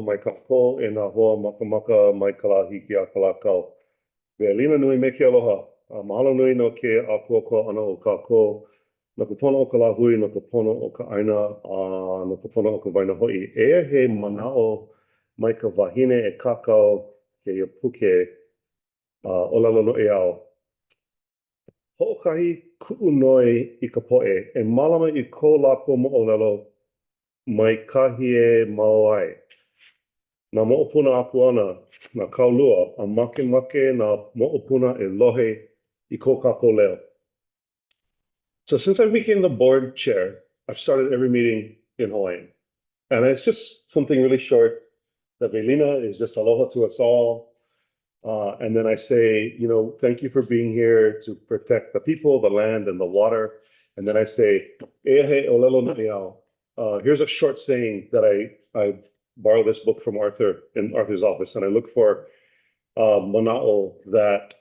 mai ka po e nā hoa makamaka mai ka la hiki a ka lākau. Lina nui me ke aloha. Mahalo nui no ke a kuakoa ana o ka ko. No ka pono o ka lahui, no ka pono o ka aina, no ka pono o ka waina hoi. Ea he manao mai ka wahine e kakao ke ia puke o lalo no e ao. Ho'okahi ku'u noi i ka po'e, e malama i ko lākou mo'olelo mai kahie mauai. Nā mo'opuna aku ana, nā kaulua, a make nā mo'opuna e lohe i ko kākou leo. So since I became the board chair, I've started every meeting in Hawaiian. And it's just something really short. The velina is just aloha to us all. And then I say, thank you for being here to protect the people, the land, and the water. And then I say, ehe olelo na'eao. Here's a short saying that I borrow this book from Arthur in Arthur's office, and I look for mana'o that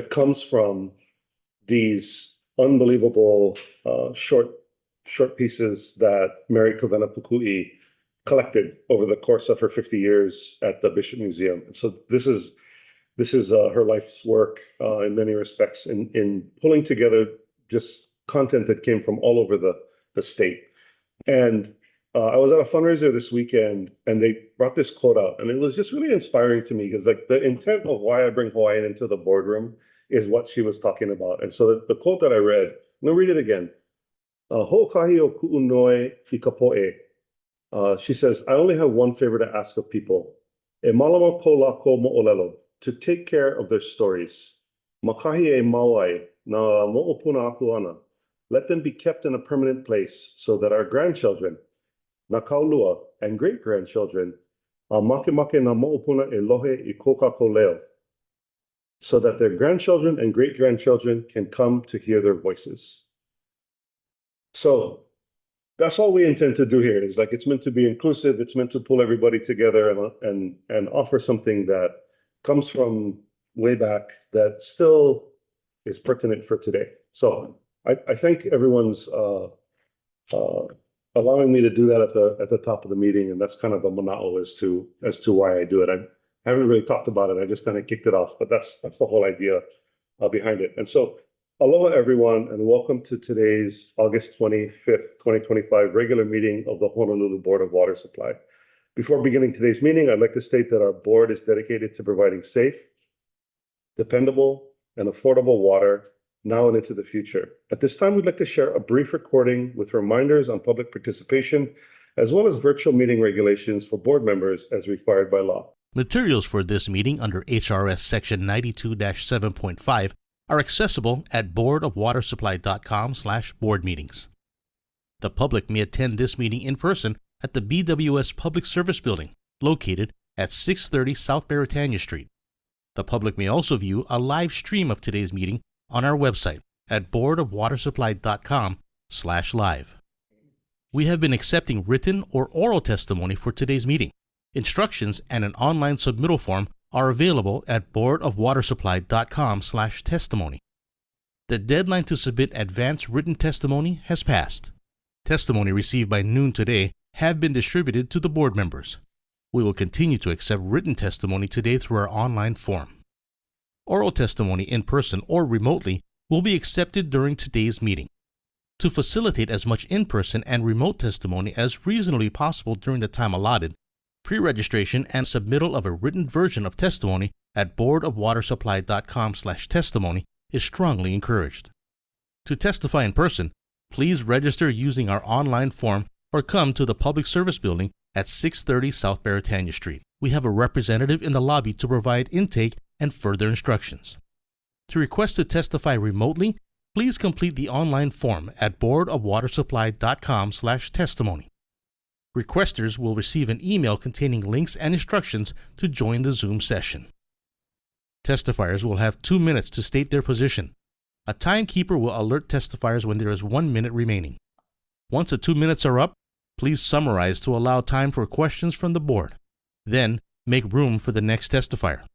comes from these unbelievable short pieces that Mary Kavena Pukui collected over the course of her 50 years at the Bishop Museum. So this is her life's work in many respects in pulling together just content that came from all over the state. And I was at a fundraiser this weekend, and they brought this quote out, and it was just really inspiring to me because the intent of why I bring Hawaiian into the boardroom is what she was talking about. And so the quote that I read, I'm going to read it again. Ho'okahi o ku'u noi i ka po'e. She says, I only have one favor to ask of people. E malama ko lākou mo'olelo, to take care of their stories. Makahi e mauai, nā mo'opuna aku ana. Let them be kept in a permanent place so that our grandchildren, nā kaulua, and great-grandchildren, make nā mo'opuna e lohe i ko kākou leo, so that their grandchildren and great-grandchildren can come to hear their voices. So that's all we intend to do here. It's meant to be inclusive. It's meant to pull everybody together and offer something that comes from way back that still is pertinent for today. So I thank everyone's allowing me to do that at the top of the meeting, and that's kind of a mana'o as to why I do it. I haven't really talked about it. I just kind of kicked it off, but that's the whole idea behind it. And so aloha everyone, and welcome to today's August 25th, 2025 regular meeting of the Honolulu Board of Water Supply. Before beginning today's meeting, I'd like to state that our board is dedicated to providing safe, dependable, and affordable water now and into the future. At this time, we'd like to share a brief recording with reminders on public participation, as well as virtual meeting regulations for board members as required by law. Materials for this meeting under HRS Section 92-7.5 are accessible at boardofwatersupply.com/board meetings. The public may attend this meeting in person at the BWS Public Service Building, located at 630 South Beretania Street. The public may also view a live stream of today's meeting on our website at boardofwatersupply.com/live. We have been accepting written or oral testimony for today's meeting. Instructions and an online submittal form are available at boardofwatersupply.com/testimony. The deadline to submit advanced written testimony has passed. Testimony received by noon today have been distributed to the board members. We will continue to accept written testimony today through our online form. Oral testimony in person or remotely will be accepted during today's meeting. To facilitate as much in-person and remote testimony as reasonably possible during the time allotted, pre-registration and submittal of a written version of testimony at boardofwatersupply.com/testimony is strongly encouraged. To testify in person, please register using our online form or come to the Public Service Building at 630 South Beretania Street. We have a representative in the lobby to provide intake and further instructions. To request to testify remotely, please complete the online form at boardofwatersupply.com/testimony. Requesters will receive an email containing links and instructions to join the Zoom session. Testifiers will have 2 minutes to state their position. A timekeeper will alert testifiers when there is 1 minute remaining. Once the 2 minutes are up, please summarize to allow time for questions from the board. Then, make room for the next testifier.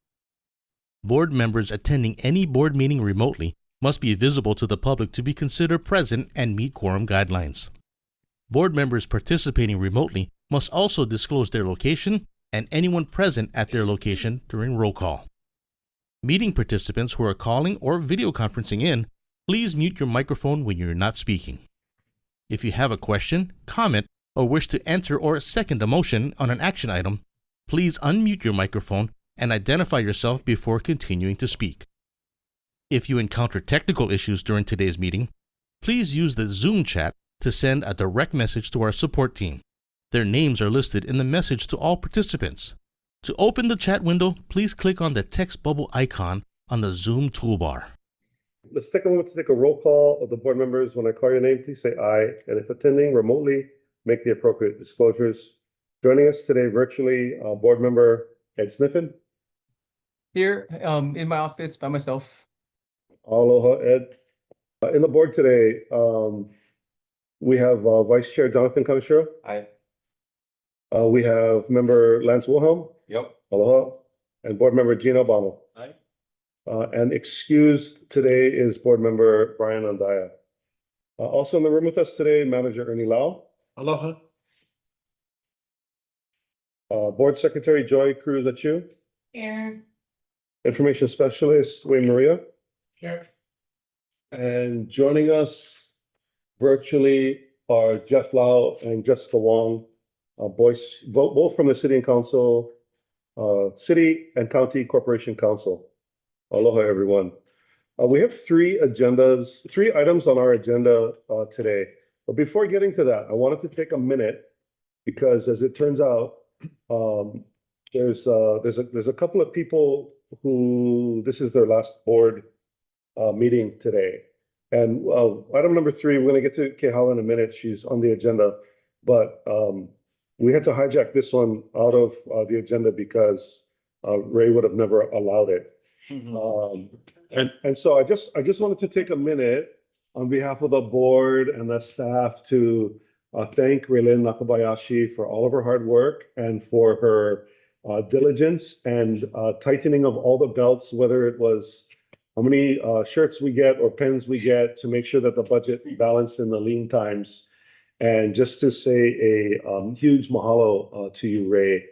Board members attending any board meeting remotely must be visible to the public to be considered present and meet quorum guidelines. Board members participating remotely must also disclose their location and anyone present at their location during roll call. Meeting participants who are calling or video conferencing in, please mute your microphone when you're not speaking. If you have a question, comment, or wish to enter or second a motion on an action item, please unmute your microphone and identify yourself before continuing to speak. If you encounter technical issues during today's meeting, please use the Zoom chat to send a direct message to our support team. Their names are listed in the message to all participants. To open the chat window, please click on the text bubble icon on the Zoom toolbar. Let's take a moment to take a roll call of the board members. When I call your name, please say aye. And if attending remotely, make the appropriate disclosures. Joining us today virtually, board member Ed Sniffen. Here, in my office by myself. Aloha, Ed. In the board today, we have Vice Chair Jonathan Kaneshiro. Aye. We have member Lance Wilhelm. Yep. Aloha. And board member Gina Obama. Aye. And excused today is board member Brian Andaya. Also in the room with us today, manager Ernie Lau. Aloha. Board Secretary Joy Cruz Achu. Here. Information Specialist Wayne Maria. Here. And joining us virtually are Jeff Lau and Jessica Wong, both from the City and Council, City and County Corporation Council. Aloha, everyone. We have three items on our agenda today. But before getting to that, I wanted to take a minute because, as it turns out, there's a couple of people who this is their last board meeting today. And item number 3, we're going to get to Kehala in a minute. She's on the agenda, but we had to hijack this one out of the agenda because Ray would have never allowed it. And so I just wanted to take a minute on behalf of the board and the staff to thank Raylene Nakabayashi for all of her hard work and for her diligence and tightening of all the belts, whether it was how many shirts we get or pens we get to make sure that the budget balanced in the lean times. And just to say a huge mahalo to you, Ray,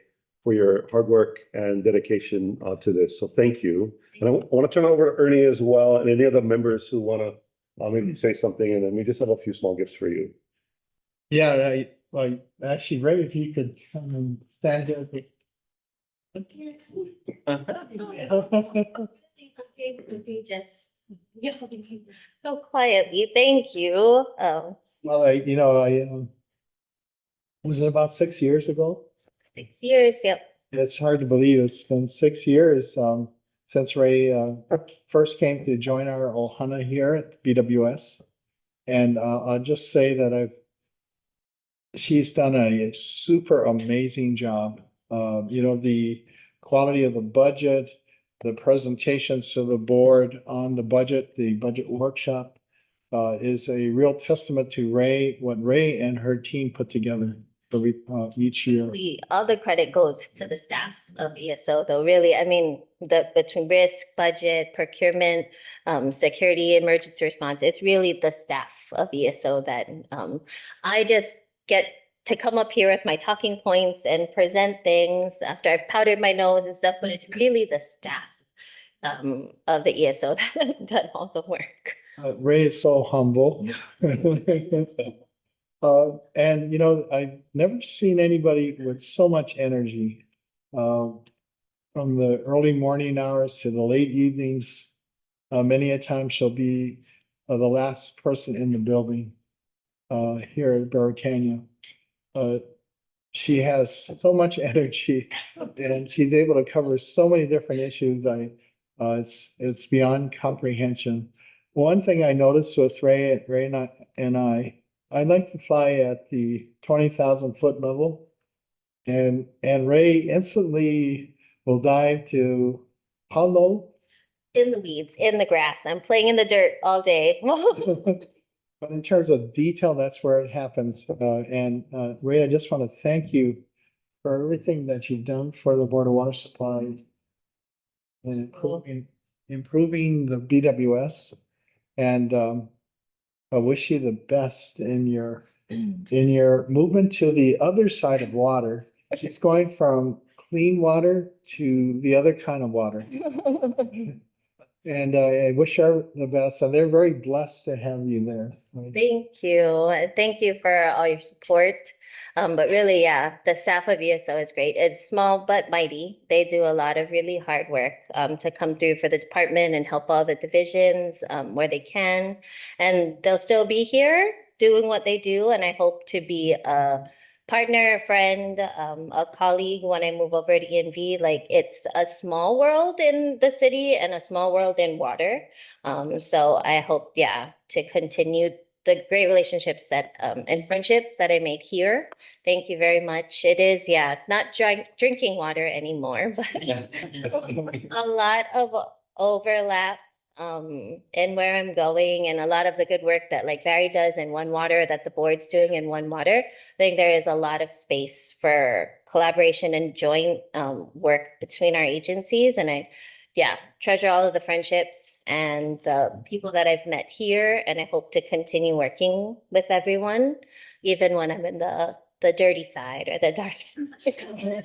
for your hard work and dedication to this. So thank you. And I want to turn it over to Ernie as well, and any other members who want to maybe say something, and then we just have a few small gifts for you. Yeah, actually, Ray, if you could stand here. Just so quietly. Thank you. Well, was it about 6 years ago? 6 years. Yep. It's hard to believe it's been 6 years since Ray first came to join our Ohana here at BWS. And I'll just say that she's done a super amazing job. The quality of the budget, the presentations to the board on the budget workshop is a real testament to what Ray and her team put together each year. All the credit goes to the staff of ESO, though. Really, I mean, between risk, budget, procurement, security, emergency response, it's really the staff of ESO that I just get to come up here with my talking points and present things after I've powdered my nose and stuff. But it's really the staff of the ESO that have done all the work. Ray is so humble. And I've never seen anybody with so much energy, from the early morning hours to the late evenings. Many a time she'll be the last person in the building here at Baratania. She has so much energy and she's able to cover so many different issues. It's beyond comprehension. One thing I noticed with Ray and I like to fly at the 20,000 foot level, and Ray instantly will dive to how low? In the weeds, in the grass. I'm playing in the dirt all day. But in terms of detail, that's where it happens. Ray, I just want to thank you for everything that you've done for the Board of Water Supply and improving the BWS. And I wish you the best in your in your movement to the other side of water, she's going from clean water to the other kind of water. And I wish her the best, and they're very blessed to have you there. Thank you. Thank you for all your support. But really, yeah, the staff of ESO is great. It's small but mighty. They do a lot of really hard work to come through for the department and help all the divisions where they can. And they'll still be here doing what they do. And I hope to be a partner, a friend, a colleague when I move over to ENV. Like, it's a small world in the city and a small world in water. So I hope, yeah, to continue the great relationships that and friendships that I made here. Thank you very much. It is, yeah, not drinking water anymore, but a lot of overlap in where I'm going, and a lot of the good work that like Barry does in One Water, that the board's doing in One Water. I think there is a lot of space for collaboration and joint work between our agencies, and I treasure all of the friendships and the people that I've met here, and I hope to continue working with everyone, even when I'm in the dirty side or the dark side.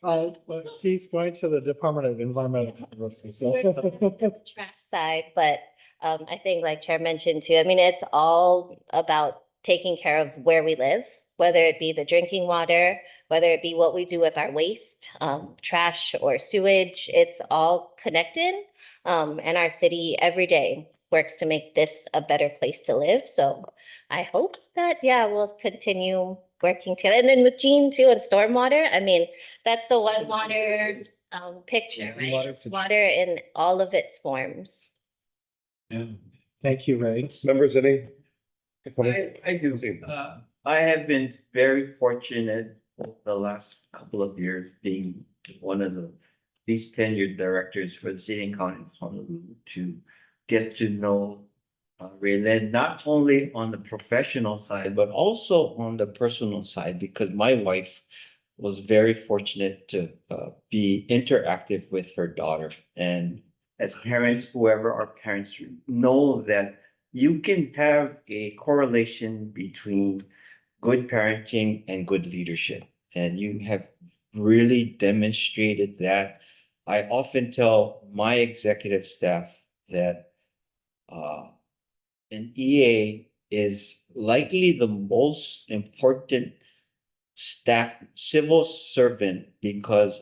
Well, she's going to the Department of Environmental Services. so- Trash side, but I think like Chair mentioned too, I mean, it's all about taking care of where we live, whether it be the drinking water, whether it be what we do with our waste, trash or sewage, it's all connected. And our city every day works to make this a better place to live. So I hope that, yeah, we'll continue working together. And then with Jean too and stormwater, I mean, that's the One Water picture, right? Water It's picture. water in all of its forms. Thank you, Ray. Members, any? I do. I have been very fortunate the last couple of years being one of these tenured directors for the city and county of Honolulu to get to know Raylan, not only on the professional side, but also on the personal side, because my wife was very fortunate to be interactive with her daughter. And as parents, whoever are parents, know that you can have a correlation between good parenting and good leadership. And you have really demonstrated that. I often tell my executive staff that an EA is likely the most important staff civil servant, because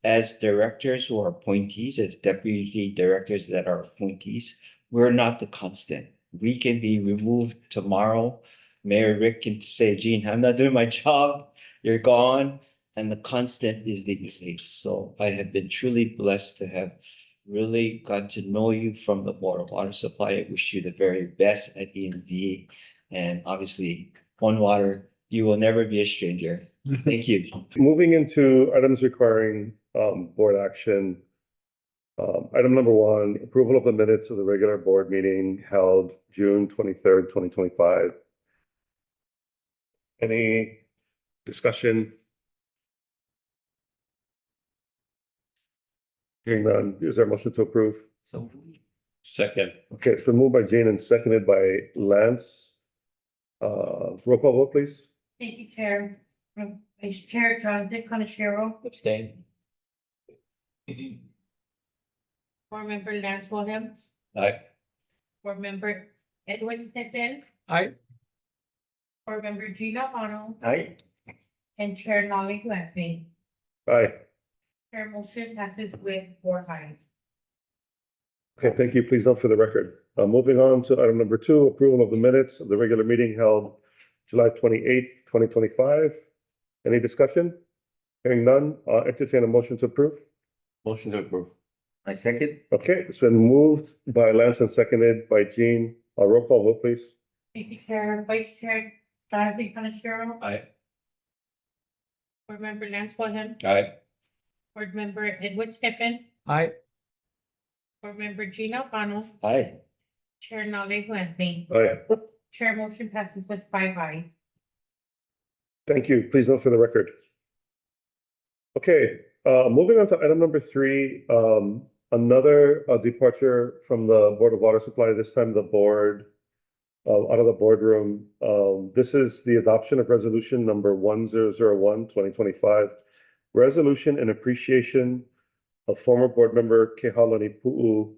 as directors who are appointees, as deputy directors that are appointees, we're not the constant. We can be removed tomorrow. Mayor Rick can say, Gene, I'm not doing my job, you're gone. And the constant is the EA. So I have been truly blessed to have really got to know you from the board of water supply. I wish you the very best at ENV. And obviously, One Water, you will never be a stranger. Thank you. Moving into items requiring board action. Item number 1, approval of the minutes of the regular board meeting held June 23rd, 2025. Any discussion? Hearing none, is there a motion to approve? So Second. Okay, it's been moved by Jane and seconded by Lance. Roll call vote, please. Thank you, Chair. Vice Chair Jonathan Conachero, Abstain. Board Member Lance Williams, Aye. Board Member Edwin Stephen, I, Board Member Gina Hano, Aye. and Chair Nolly Glancy. Aye. Chair motion passes with 4 ayes. Okay, thank you. Please note for the record. Moving on to item number 2, approval of the minutes of the regular meeting held July 28th, 2025. Any discussion? Hearing none, entertain a motion to approve. Motion to approve. I second. Okay, it's been moved by Lance and seconded by Jean. Roll call vote, please. Thank you, Chair. Vice Chair Jonathan Conachero, Aye. Board Member Lance Williams, Aye. Board Member Edwin Stephen, I, Board Member Gina Hano, Aye. Chair Nolly Glancy. Aye. Chair motion passes with 5 ayes. Thank you. Please note for the record. Okay, moving on to item number 3, another departure from the Board of Water Supply. This time the board out of the boardroom. This is the adoption of resolution number 1001, 2025. Resolution in appreciation of former board member Kehalani Pu'u.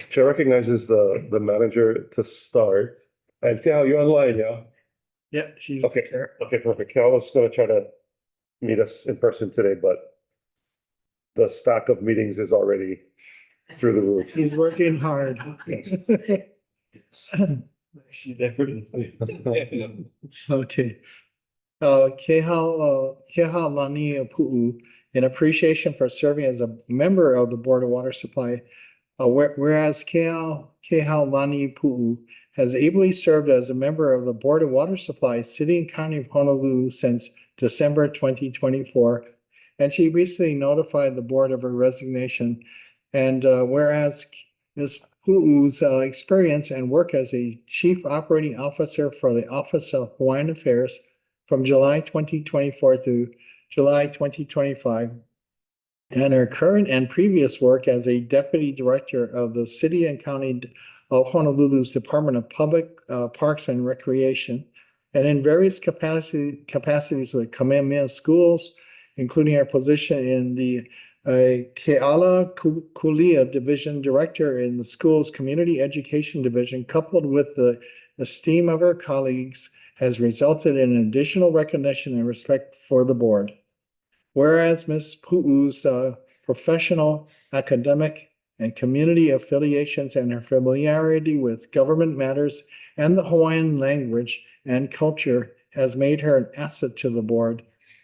Chair recognizes the manager to start. And Kehal, you're online, yeah? Yeah, she's Okay, there. okay, perfect. Kehal was gonna try to meet us in person today, but the stack of meetings is already through the roof. She's working hard. She definitely. Okay. Kehalani Pu'u, in appreciation for serving as a member of the Board of Water Supply. Whereas Kehalani Pu'u has ably served as a member of the Board of Water Supply, City and County of Honolulu since December 2024. And she recently notified the board of her resignation. And whereas Ms. Pu'u's experience and work as a chief operating officer for the Office of Hawaiian Affairs from July 2024 through July 2025, and her current and previous work as a deputy director of the City and County of Honolulu's Department of Public Parks and Recreation, and in various capacities with Kamehameha Schools, including her position in the Keala Kulia Division Director in the school's Community Education Division, coupled with the esteem of her colleagues, has resulted in additional recognition and respect for the board. Whereas Ms. Pu'u's professional, academic, and community affiliations and her familiarity with government matters and the Hawaiian language and culture has made her an asset to the board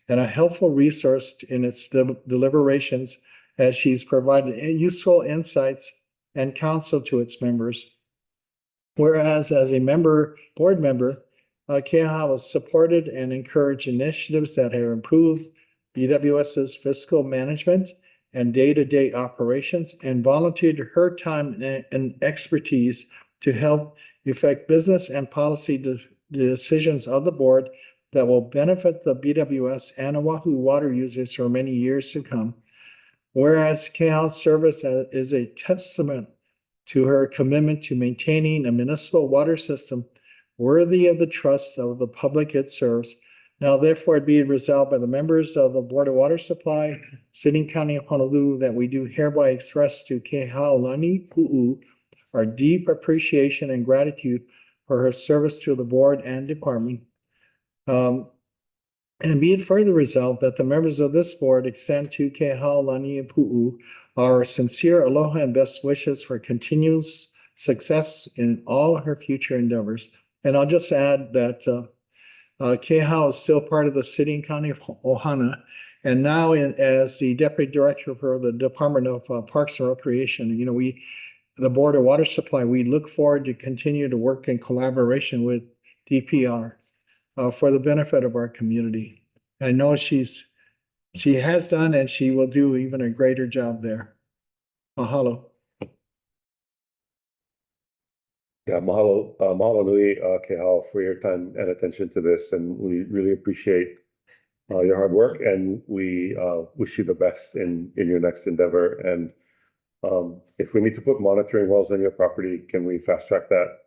and a helpful resource in its deliberations, as she's provided useful insights and counsel to its members. Whereas as a board member, Keha has supported and encouraged initiatives that have improved BWS's fiscal management and day-to-day operations, and volunteered her time and expertise to help effect business and policy decisions of the board that will benefit the BWS and Oahu water users for many years to come. Whereas Keha's service is a testament to her commitment to maintaining a municipal water system worthy of the trust of the public it serves. Now therefore be resolved by the members of the Board of Water Supply, City and County of Honolulu, that we do hereby express to Kehalani Pu'u our deep appreciation and gratitude for her service to the board and department. And be it further resolved that the members of this board extend to Kehalani Pu'u our sincere aloha and best wishes for continuous success in all her future endeavors. And I'll just add that Keha is still part of the City and County of Ohana, and now as the Deputy Director for the Department of Parks and Recreation. You know, the Board of Water Supply, we look forward to continue to work in collaboration with DPR for the benefit of our community. I know she has done and she will do even a greater job there. Mahalo. Yeah, mahalo nui, Kehal, for your time and attention to this, and we really appreciate your hard work, and we wish you the best in your next endeavor. And if we need to put monitoring wells on your property, can we fast track that?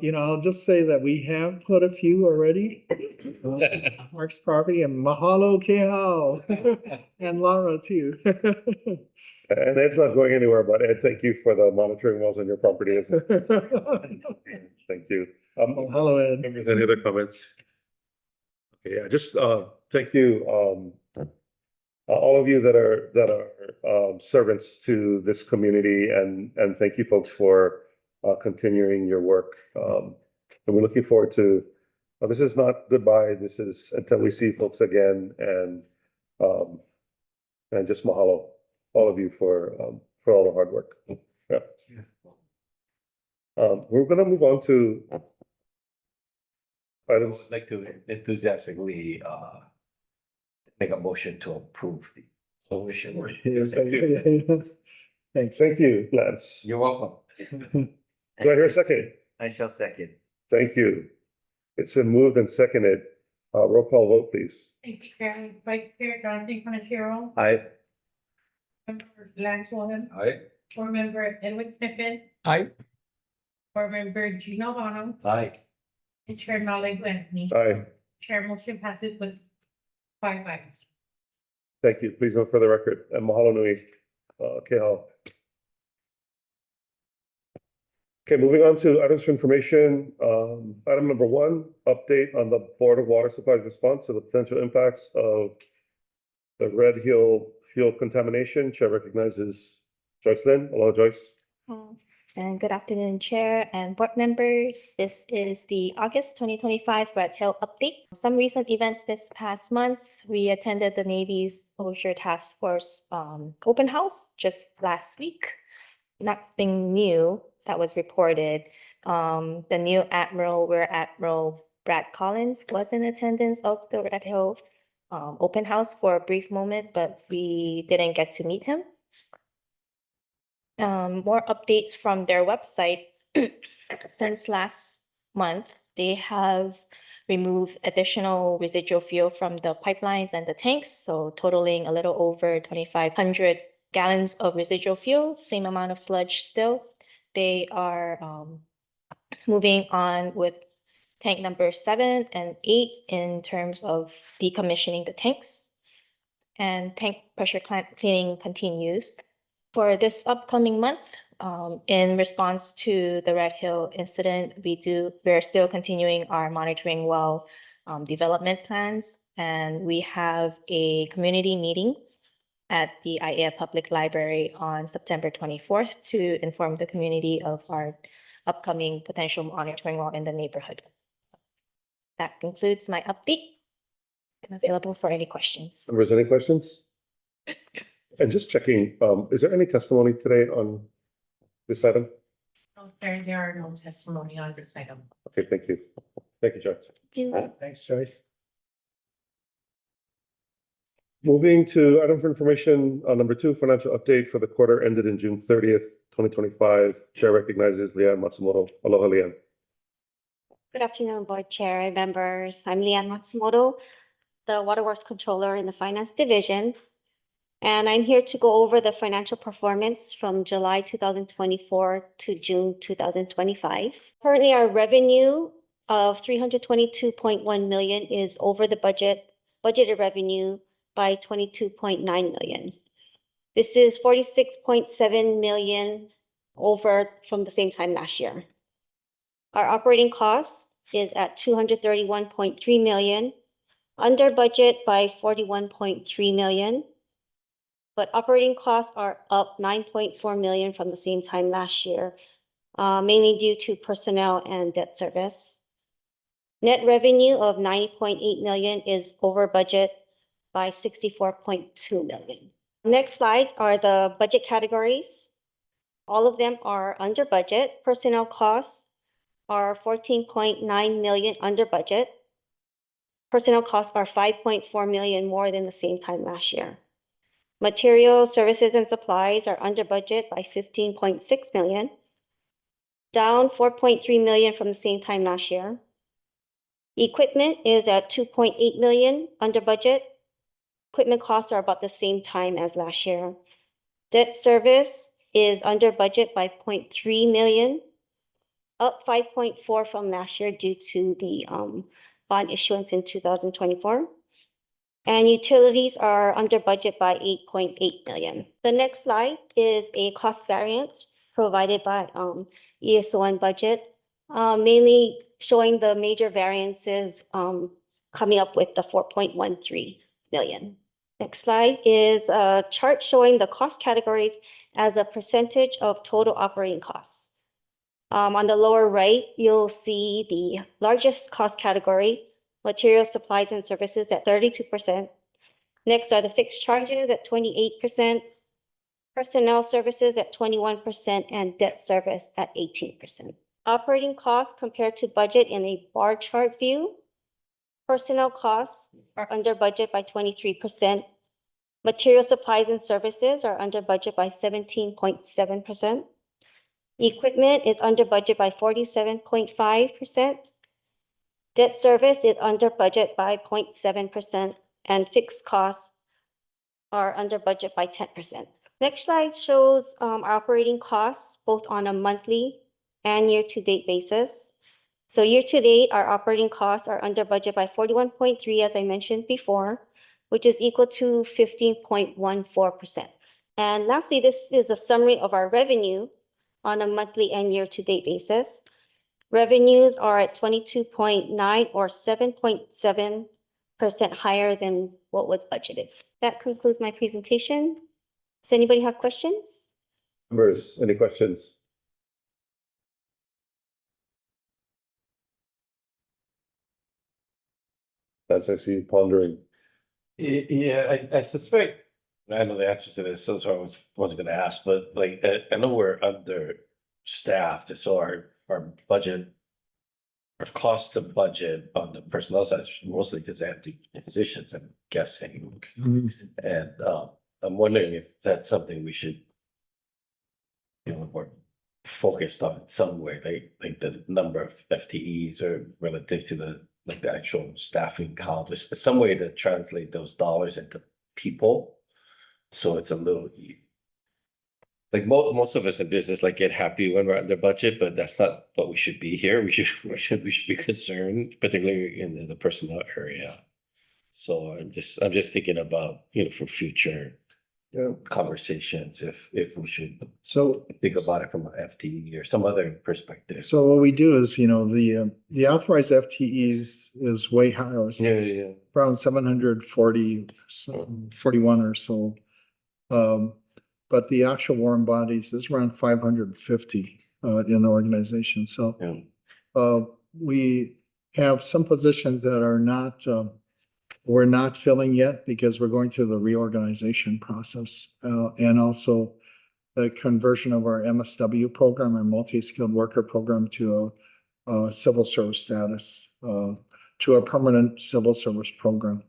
You know, I'll just say that we have put a few already. Mark's property, and mahalo Kehal and Laura too. And Ed's not going anywhere, but Ed, thank you for the monitoring wells on your property as well. Thank you. Hello, Ed. Members, any other comments? Okay, yeah, just thank you, all of you that are servants to this community, and thank you folks for continuing your work. And we're looking forward to, this is not goodbye, this is until we see folks again, and just mahalo all of you for all the hard work. Yeah. We're gonna move on to I items. would like to enthusiastically make a motion to approve the solution. Thanks. Thank you, Lance. You're welcome. Do I hear a second? I shall second. Thank you. It's been moved and seconded. Roll call vote, please. Thank you, Chair. Vice Chair Jonathan Panachiro, Aye. Member Lance Warren, Aye. Board Member Edward Sniffen, Aye. Board Member Gino Vano, Aye. and Chair Malego Anthony. Aye. Chair motion passes with 5 ayes. Thank you. Please note for the record, and mahalo nui, Kehal. Okay, moving on to items for information. Item number 1, update on the Board of Water Supply's response to the potential impacts of the Red Hill fuel contamination. Chair recognizes Joyce Lynn. Hello, Joyce. And good afternoon, Chair and board members. This is the August 2025 Red Hill update. Some recent events this past month, we attended the Navy's OSHA Task Force open house just last week. Nothing new that was reported. The new Admiral, Rear Admiral Brad Collins was in attendance of the Red Hill open house for a brief moment, but we didn't get to meet him. More updates from their website. Since last month, they have removed additional residual fuel from the pipelines and the tanks, so totaling a little over 2,500 gallons of residual fuel, same amount of sludge still. They are moving on with tank number 7 and 8 in terms of decommissioning the tanks. And tank pressure cleaning continues. For this upcoming month, in response to the Red Hill incident, we're still continuing our monitoring well development plans, and we have a community meeting at the IAEA Public Library on September 24th to inform the community of our upcoming potential monitoring well in the neighborhood. That concludes my update. I'm available for any questions. Members, any questions? And just checking, is there any testimony today on this item? No, there are no testimony on this item. Okay, thank you. Thank you, Joyce. Thanks, Joyce. Moving to item for information, number 2, financial update for the quarter ended in June 30th, 2025. Chair recognizes Leanne Matsumoto. Aloha, Leanne. Good afternoon, Board Chair and members. I'm Leanne Matsumoto, the Waterworks Controller in the Finance Division. And I'm here to go over the financial performance from July 2024 to June 2025. Currently, our revenue of 322.1 million is over the budgeted revenue by 22.9 million. This is 46.7 million over from the same time last year. Our operating cost is at 231.3 million, under budget by 41.3 million. But operating costs are up 9.4 million from the same time last year, mainly due to personnel and debt service. Net revenue of 90.8 million is over budget by 64.2 million. Next slide are the budget categories. All of them are under budget. Personnel costs are 14.9 million under budget. Personnel costs are 5.4 million more than the same time last year. Materials, services, and supplies are under budget by 15.6 million, down 4.3 million from the same time last year. Equipment is at 2.8 million under budget. Equipment costs are about the same time as last year. Debt service is under budget by 0.3 million, up 5.4 from last year due to the bond issuance in 2024. And utilities are under budget by 8.8 million. The next slide is a cost variance provided by ESO budget, mainly showing the major variances coming up with the 4.13 million. Next slide is a chart showing the cost categories as a percentage of total operating costs. On the lower right, you'll see the largest cost category, materials, supplies, and services at 32%. Next are the fixed charges at 28%, personnel services at 21%, and debt service at 18%. Operating costs compared to budget in a bar chart view. Personnel costs are under budget by 23%. Material, supplies, and services are under budget by 17.7%. Equipment is under budget by 47.5%. Debt service is under budget by 0.7%, and fixed costs are under budget by 10%. Next slide shows our operating costs, both on a monthly and year-to-date basis. So year-to-date, our operating costs are under budget by 41.3, as I mentioned before, which is equal to 15.14%. And lastly, this is a summary of our revenue on a monthly and year-to-date basis. Revenues are at 22.9 or 7.7% higher than what was budgeted. That concludes my presentation. Does anybody have questions? Members, any questions? That's I see you pondering. Yeah, I suspect, I know the answer to this, so I wasn't gonna ask, but like, I know we're understaffed, so our budget. Our cost to budget on the personnel side is mostly because they have the positions, I'm guessing. And I'm wondering if that's something we should. More focused on in some way, like the number of FTEs or relative to the actual staffing count, just some way to translate those dollars into people. So it's a little. Like most of us in business, like get happy when we're under budget, but that's not what we should be here. We should be concerned, particularly in the personnel area. So I'm just thinking about, for future conversations, if we should So, think about it from an FTE or some other perspective. so what we do is, the authorized FTEs is way higher. It's Yeah. around 740, 41 or so. But the actual warm bodies is around 550 in the organization. So Yeah. we have some positions that are not, we're not filling yet because we're going through the reorganization process. And also the conversion of our MSW program, our multi-skilled worker program, to a civil service status, to a permanent civil service program.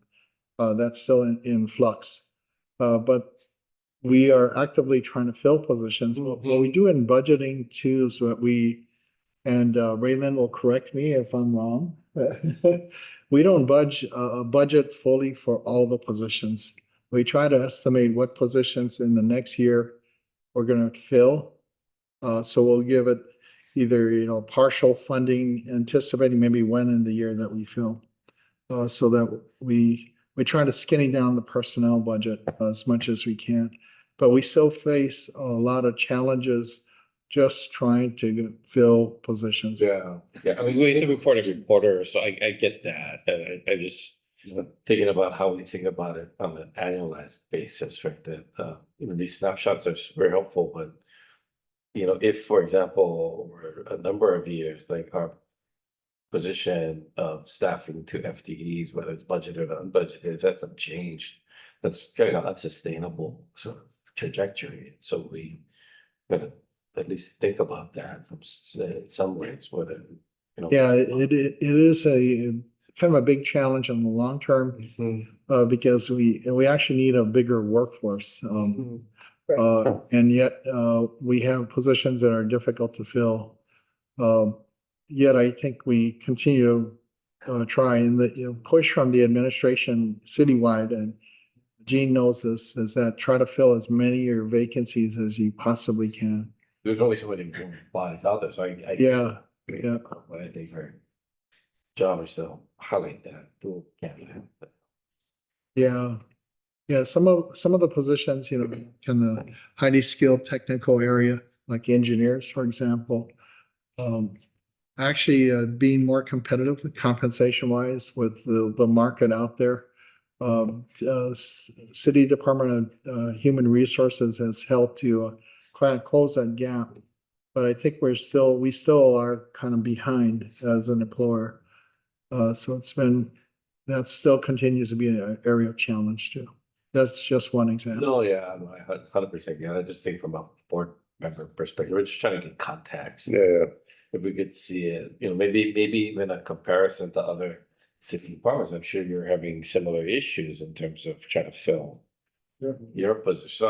That's still in flux. But we are actively trying to fill positions. What we do in budgeting too is that and Raylan will correct me if I'm wrong. We don't budget fully for all the positions. We try to estimate what positions in the next year we're going to fill. So we'll give it either, partial funding, anticipating maybe when in the year that we fill. So that we try to skinny down the personnel budget as much as we can. But we still face a lot of challenges just trying to fill positions. Yeah. I mean, we need to report every quarter, so I get that, and I just thinking about how we think about it on an annualized basis, right? That these snapshots are very helpful, but if, for example, over a number of years, like our position of staffing to FTEs, whether it's budgeted or unbudgeted, if that's unchanged, that's kind of unsustainable sort of trajectory. So we gotta at least think about that from some ways, whether, Yeah, it is a kind of a big challenge in the long term, because we actually need a bigger workforce. And yet we have positions that are difficult to fill. Yet I think we continue to try, and the push from the administration citywide, and Gene knows this, is that try to fill as many of your vacancies as you possibly can. There's only so many bodies out there, so I Yeah. But I think our job is to highlight that. Yeah. Some of the positions, in the highly skilled technical area, like engineers, for example, actually being more competitive compensation wise with the market out there. City Department of Human Resources has helped to close that gap. But I think we still are kind of behind as an employer. So that still continues to be an area of challenge too. That's just one example. No, yeah, I 100% get it. I just think from a board member perspective, we're just trying to get context. Yeah. If we could see it, maybe even a comparison to other city departments, I'm sure you're having similar issues in terms of trying to fill your position. So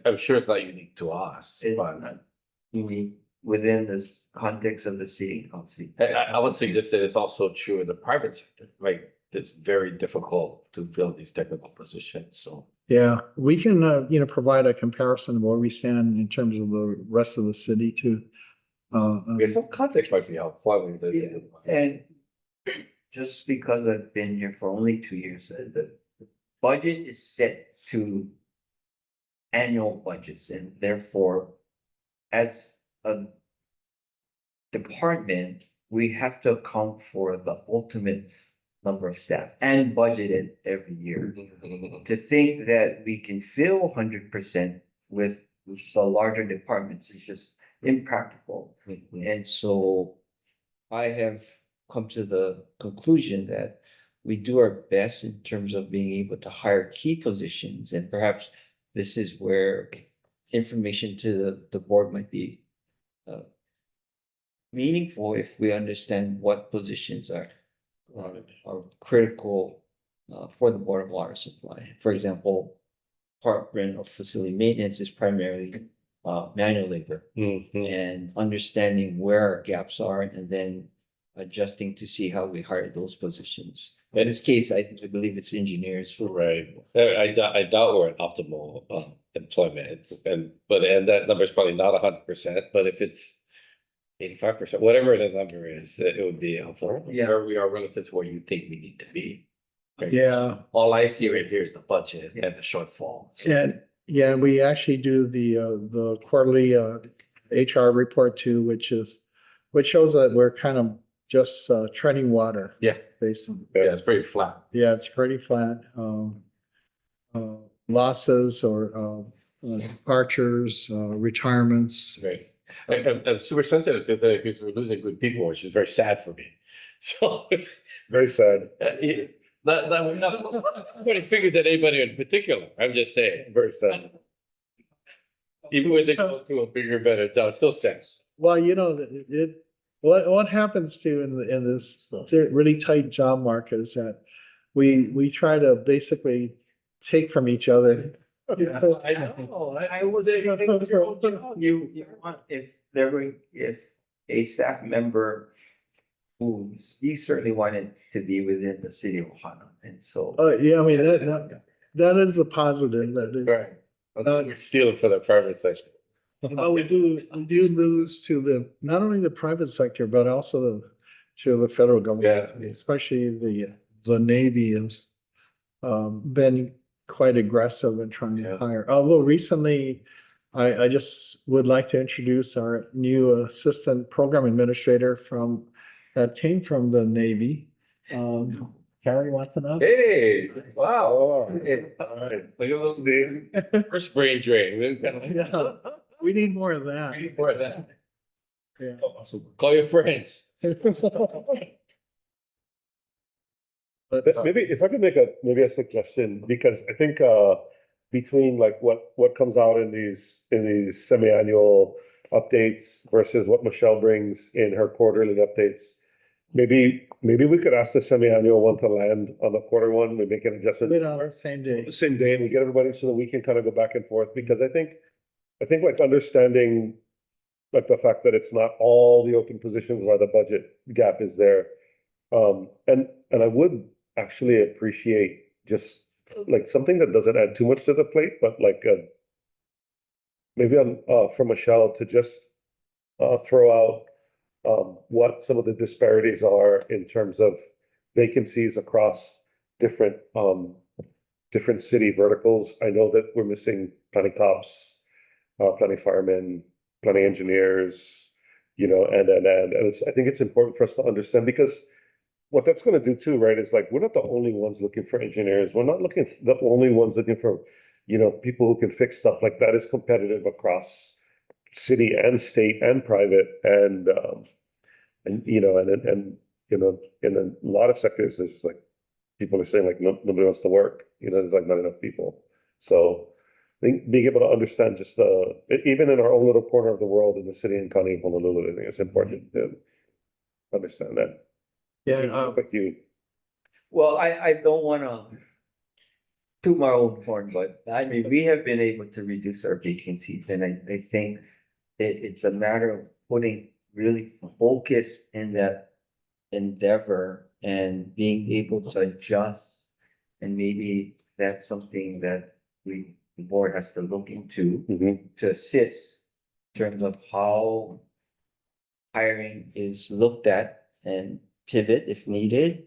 I'm sure it's not unique to us, but Unique within this context of the city council. I would suggest that it's also true in the private sector, right? It's very difficult to fill these technical positions, so Yeah, we can, provide a comparison of where we stand in terms of the rest of the city too. Okay, some context might be helpful. I mean, And just because I've been here for only 2 years, the budget is set to annual budgets, and therefore, as a department, we have to account for the ultimate number of staff and budget it every year. To think that we can fill 100% with the larger departments is just impractical. And so I have come to the conclusion that we do our best in terms of being able to hire key positions, and perhaps this is where information to the board might be meaningful if we understand what positions are critical for the Board of Water Supply. For example, Department of Facility Maintenance is primarily manual labor, and understanding where our gaps are and then adjusting to see how we hire those positions. In this case, I believe it's engineers. Right. I doubt we're an optimal employment, and that number is probably not 100%, but if it's 85%, whatever the number is, it would be helpful. Yeah. Where we are relative to where you think we need to be. Right? Yeah, All I see right here is the budget and the shortfall. So- and yeah, we actually do the quarterly HR report too, which shows that we're kind of just treading water. Yeah. Basically. Yeah, it's pretty flat. Yeah, it's pretty flat. Losses or departures, retirements. Right. I'm super sensitive to that because we're losing good people, which is very sad for me. So, Very sad, we're not putting fingers at anybody in particular. I'm just saying, very sad. even when they go to a bigger, better job, still sad. Well, what happens to in this really tight job market is that we try to basically take from each other. I know. I was you want if a staff member moves, you certainly want it to be within the city of Ohana, and so. Yeah, I mean, that is the positive that is. Right. We're stealing for the private sector. But we do lose to not only the private sector, but also to the federal government, Yeah. especially the Navy has been quite aggressive in trying to Yeah. hire. Although recently, I just would like to introduce our new assistant program administrator that came from the Navy. Carrie Watanabe. Hey, wow. Oh, Hey, all right. look at those days. First brain drain. Yeah, we need more of that. Ready for that. Yeah. Call your friends. But Maybe if I could make maybe a suggestion, because I think between like what comes out in these semi-annual updates versus what Michelle brings in her quarterly updates, maybe we could ask the semi-annual one to land on the quarter one, we make an adjustment. Put it on the same day. The same day, and we get everybody so that we can kind of go back and forth, because I think like understanding like the fact that it's not all the open positions where the budget gap is there. And I would actually appreciate just like something that doesn't add too much to the plate, but like maybe from Michelle to just throw out what some of the disparities are in terms of vacancies across different city verticals. I know that we're missing planning cops, planning firemen, planning engineers, and I think it's important for us to understand, because what that's going to do too, right, is like, we're not the only ones looking for engineers. We're not the only ones looking for, people who can fix stuff. Like, that is competitive across city and state and private. And in a lot of sectors, there's like, people are saying like, nobody wants to work, there's like not enough people. So I think being able to understand just even in our own little corner of the world in the city and county of Honolulu, I think it's important to understand that. Yeah, But you, Well, I don't wanna toot my own horn, but I mean, we have been able to reduce our vacancies, and I think it's a matter of putting really focus in that endeavor and being able to adjust. And maybe that's something that the board has to look into Mhm. to assist in terms of how hiring is looked at and pivot if needed,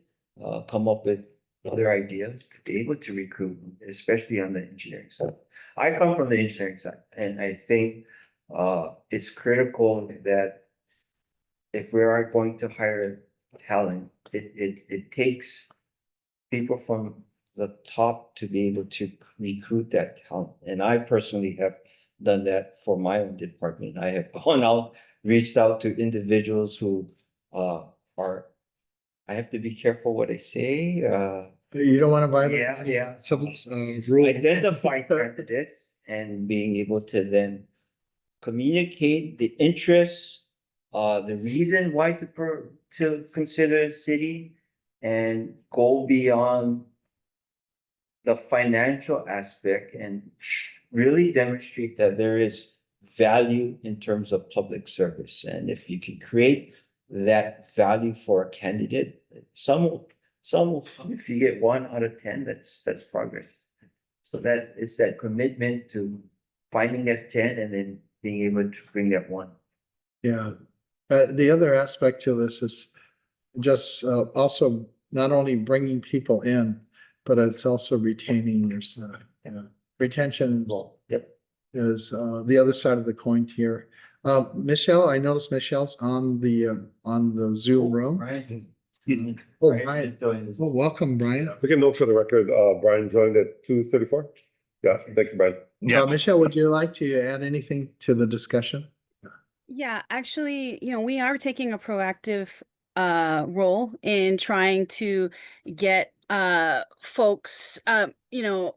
come up with other ideas to be able to recruit, especially on the engineering side. I come from the engineering side, and I think it's critical that if we are going to hire talent, it takes people from the top to be able to recruit that talent. And I personally have done that for my own department. I have gone out, reached out to individuals who are, I have to be careful what I say, You don't want to violate. Yeah. Civil, rule. identify candidates and being able to then communicate the interests, the reason why to consider a city and go beyond the financial aspect and really demonstrate that there is value in terms of public service. And if you can create that value for a candidate, some will come. If you get 1 out of 10, that's progress. So that is that commitment to finding that 10 and then being able to bring that one. Yeah. The other aspect to this is just also not only bringing people in, but it's also retaining your staff. Yeah. Retention Yep. is the other side of the coin here. Michelle, I noticed Michelle's on the Zoom room. Right. Excuse me. Oh, Right, Brian. just joined us. Well, welcome, Brian. We can note for the record, Brian joined at 2:34. Yeah, thank you, Brian. Michelle, would you like to add anything to the discussion? Yeah, actually, we are taking a proactive role in trying to get folks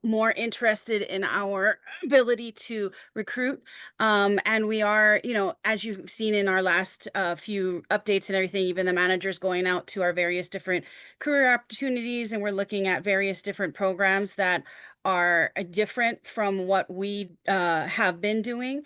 more interested in our ability to recruit. And we are, as you've seen in our last few updates and everything, even the managers going out to our various different career opportunities, and we're looking at various different programs that are different from what we have been doing.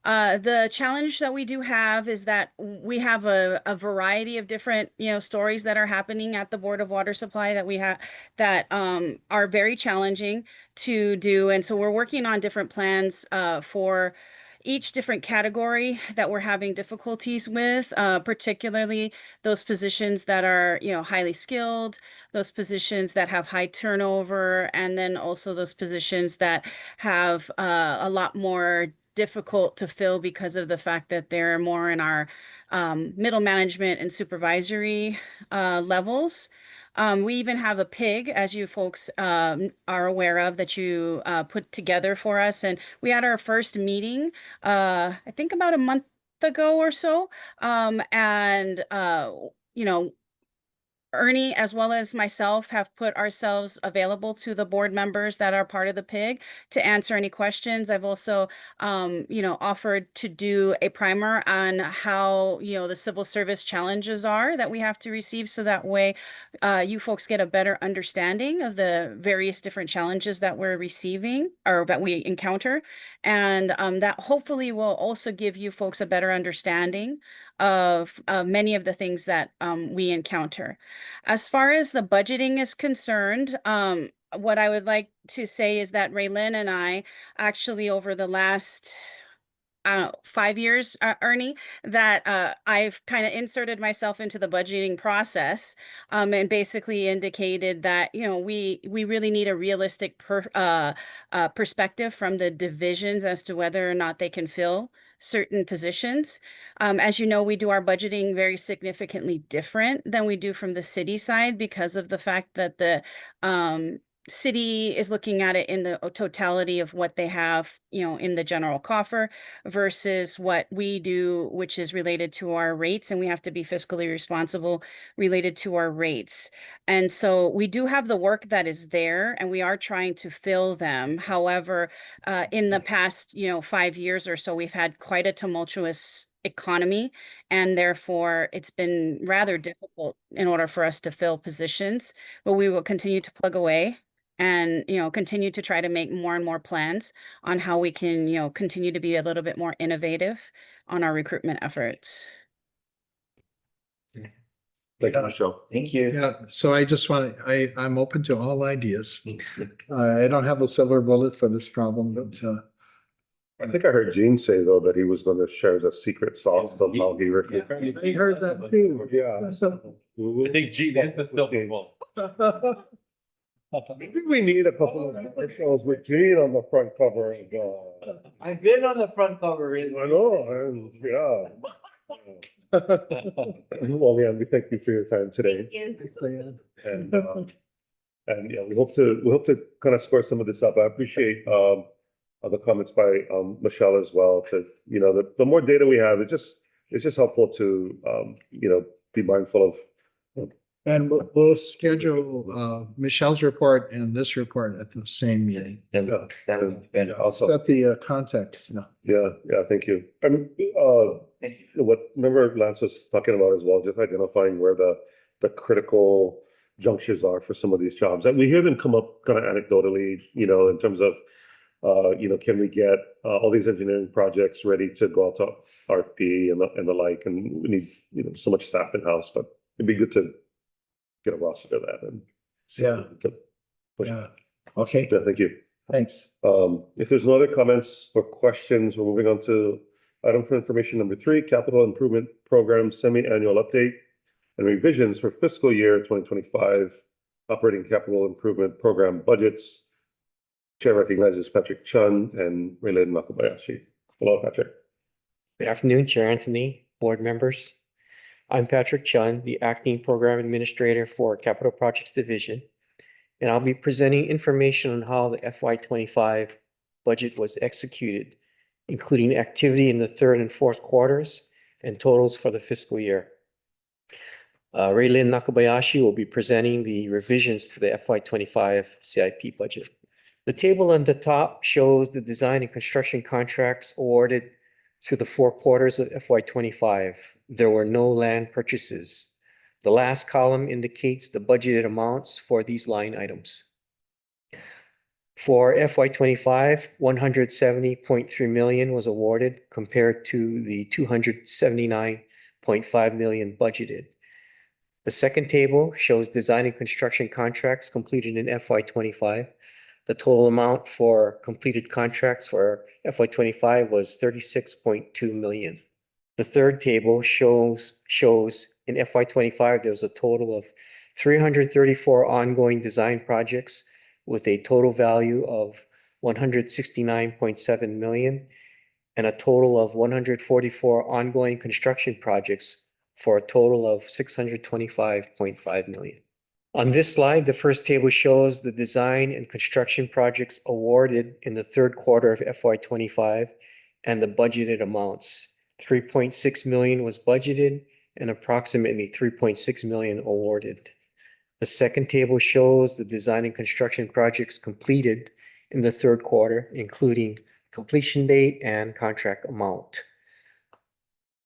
The challenge that we do have is that we have a variety of different, stories that are happening at the Board of Water Supply that we have that are very challenging to do. And so we're working on different plans for each different category that we're having difficulties with, particularly those positions that are, highly skilled, those positions that have high turnover, and then also those positions that have a lot more difficult to fill because of the fact that they're more in our middle management and supervisory levels. We even have a pig, as you folks are aware of, that you put together for us. And we had our first meeting, I think about a month ago or so. And, Ernie, as well as myself, have put ourselves available to the board members that are part of the PIG to answer any questions. I've also, offered to do a primer on how, the civil service challenges are that we have to receive. So that way, you folks get a better understanding of the various different challenges that we're receiving or that we encounter. And that hopefully will also give you folks a better understanding of many of the things that we encounter. As far as the budgeting is concerned, what I would like to say is that Raylyn and I actually over the last 5 years, Ernie, that I've kind of inserted myself into the budgeting process, and basically indicated that we really need a realistic perspective from the divisions as to whether or not they can fill certain positions. As you know, we do our budgeting very significantly different than we do from the city side because of the fact that the city is looking at it in the totality of what they have, in the general coffer versus what we do, which is related to our rates, and we have to be fiscally responsible related to our rates. And so we do have the work that is there, and we are trying to fill them. However, in the past, 5 years or so, we've had quite a tumultuous economy, and therefore it's been rather difficult in order for us to fill positions. But we will continue to plug away and continue to try to make more and more plans on how we can continue to be a little bit more innovative on our recruitment efforts. Thank you, Michelle. Thank you. Yeah, so I just want, I'm open to all ideas. I don't have a silver bullet for this problem, but, I think I heard Gene say though that he was going to share the secret sauce of how he. I heard that too. Yeah. I think Gene is the silver bullet. Maybe we need a couple of commercials with Gene on the front cover. I've been on the front cover. I know, and yeah. Well, Leanne, we thank you for your time today. Thank you. And yeah, we hope to kind of square some of this up. I appreciate the comments by Michelle as well. To the more data we have, it's just helpful to be mindful of. And we'll schedule Michelle's report and this report at the same meeting. Yeah, That would be better. also, Set the context, yeah, thank you. I mean, Thank you. remember Lance was talking about as well, just identifying where the critical junctures are for some of these jobs. And we hear them come up kind of anecdotally, in terms of, can we get all these engineering projects ready to go out to RFP and the like, and we need, so much staff in-house, but it'd be good to get a roster of that and. see if we can push it. Yeah, okay, Yeah, thank you. thanks. If there's no other comments or questions, we're moving on to item for information number 3, capital improvement program semi-annual update and revisions for fiscal year 2025 operating capital improvement program budgets. Chair recognizes Patrick Chun and Raylene Nakabayashi. Hello, Patrick. Good afternoon, Chair Anthony, board members. I'm Patrick Chun, the Acting Program Administrator for Capital Projects Division, and I'll be presenting information on how the FY25 budget was executed, including activity in the third and fourth quarters and totals for the fiscal year. Raylene Nakabayashi will be presenting the revisions to the FY25 CIP budget. The table on the top shows the design and construction contracts awarded through the 4 quarters of FY25. There were no land purchases. The last column indicates the budgeted amounts for these line items. For FY25, 170.3 million was awarded compared to the 279.5 million budgeted. The second table shows design and construction contracts completed in FY25. The total amount for completed contracts for FY25 was 36.2 million. The third table shows in FY25 there was a total of 334 ongoing design projects with a total value of 169.7 million and a total of 144 ongoing construction projects for a total of 625.5 million. On this slide, the first table shows the design and construction projects awarded in the third quarter of FY25 and the budgeted amounts. 3.6 million was budgeted and approximately 3.6 million awarded. The second table shows the design and construction projects completed in the third quarter, including completion date and contract amount.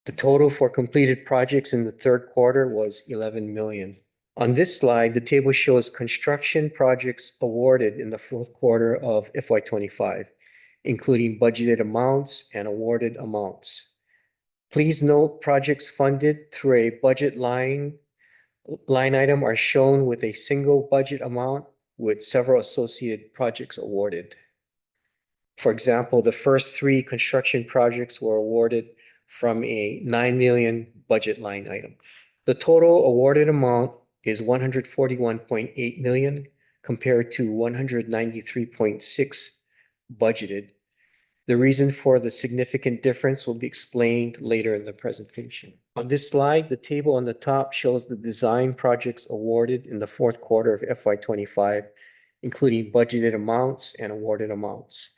The total for completed projects in the third quarter was 11 million. On this slide, the table shows construction projects awarded in the fourth quarter of FY25, including budgeted amounts and awarded amounts. Please note projects funded through a budget line item are shown with a single budget amount with several associated projects awarded. For example, the first 3 construction projects were awarded from a 9 million budget line item. The total awarded amount is 141.8 million compared to 193.6 budgeted. The reason for the significant difference will be explained later in the presentation. On this slide, the table on the top shows the design projects awarded in the fourth quarter of FY25, including budgeted amounts and awarded amounts.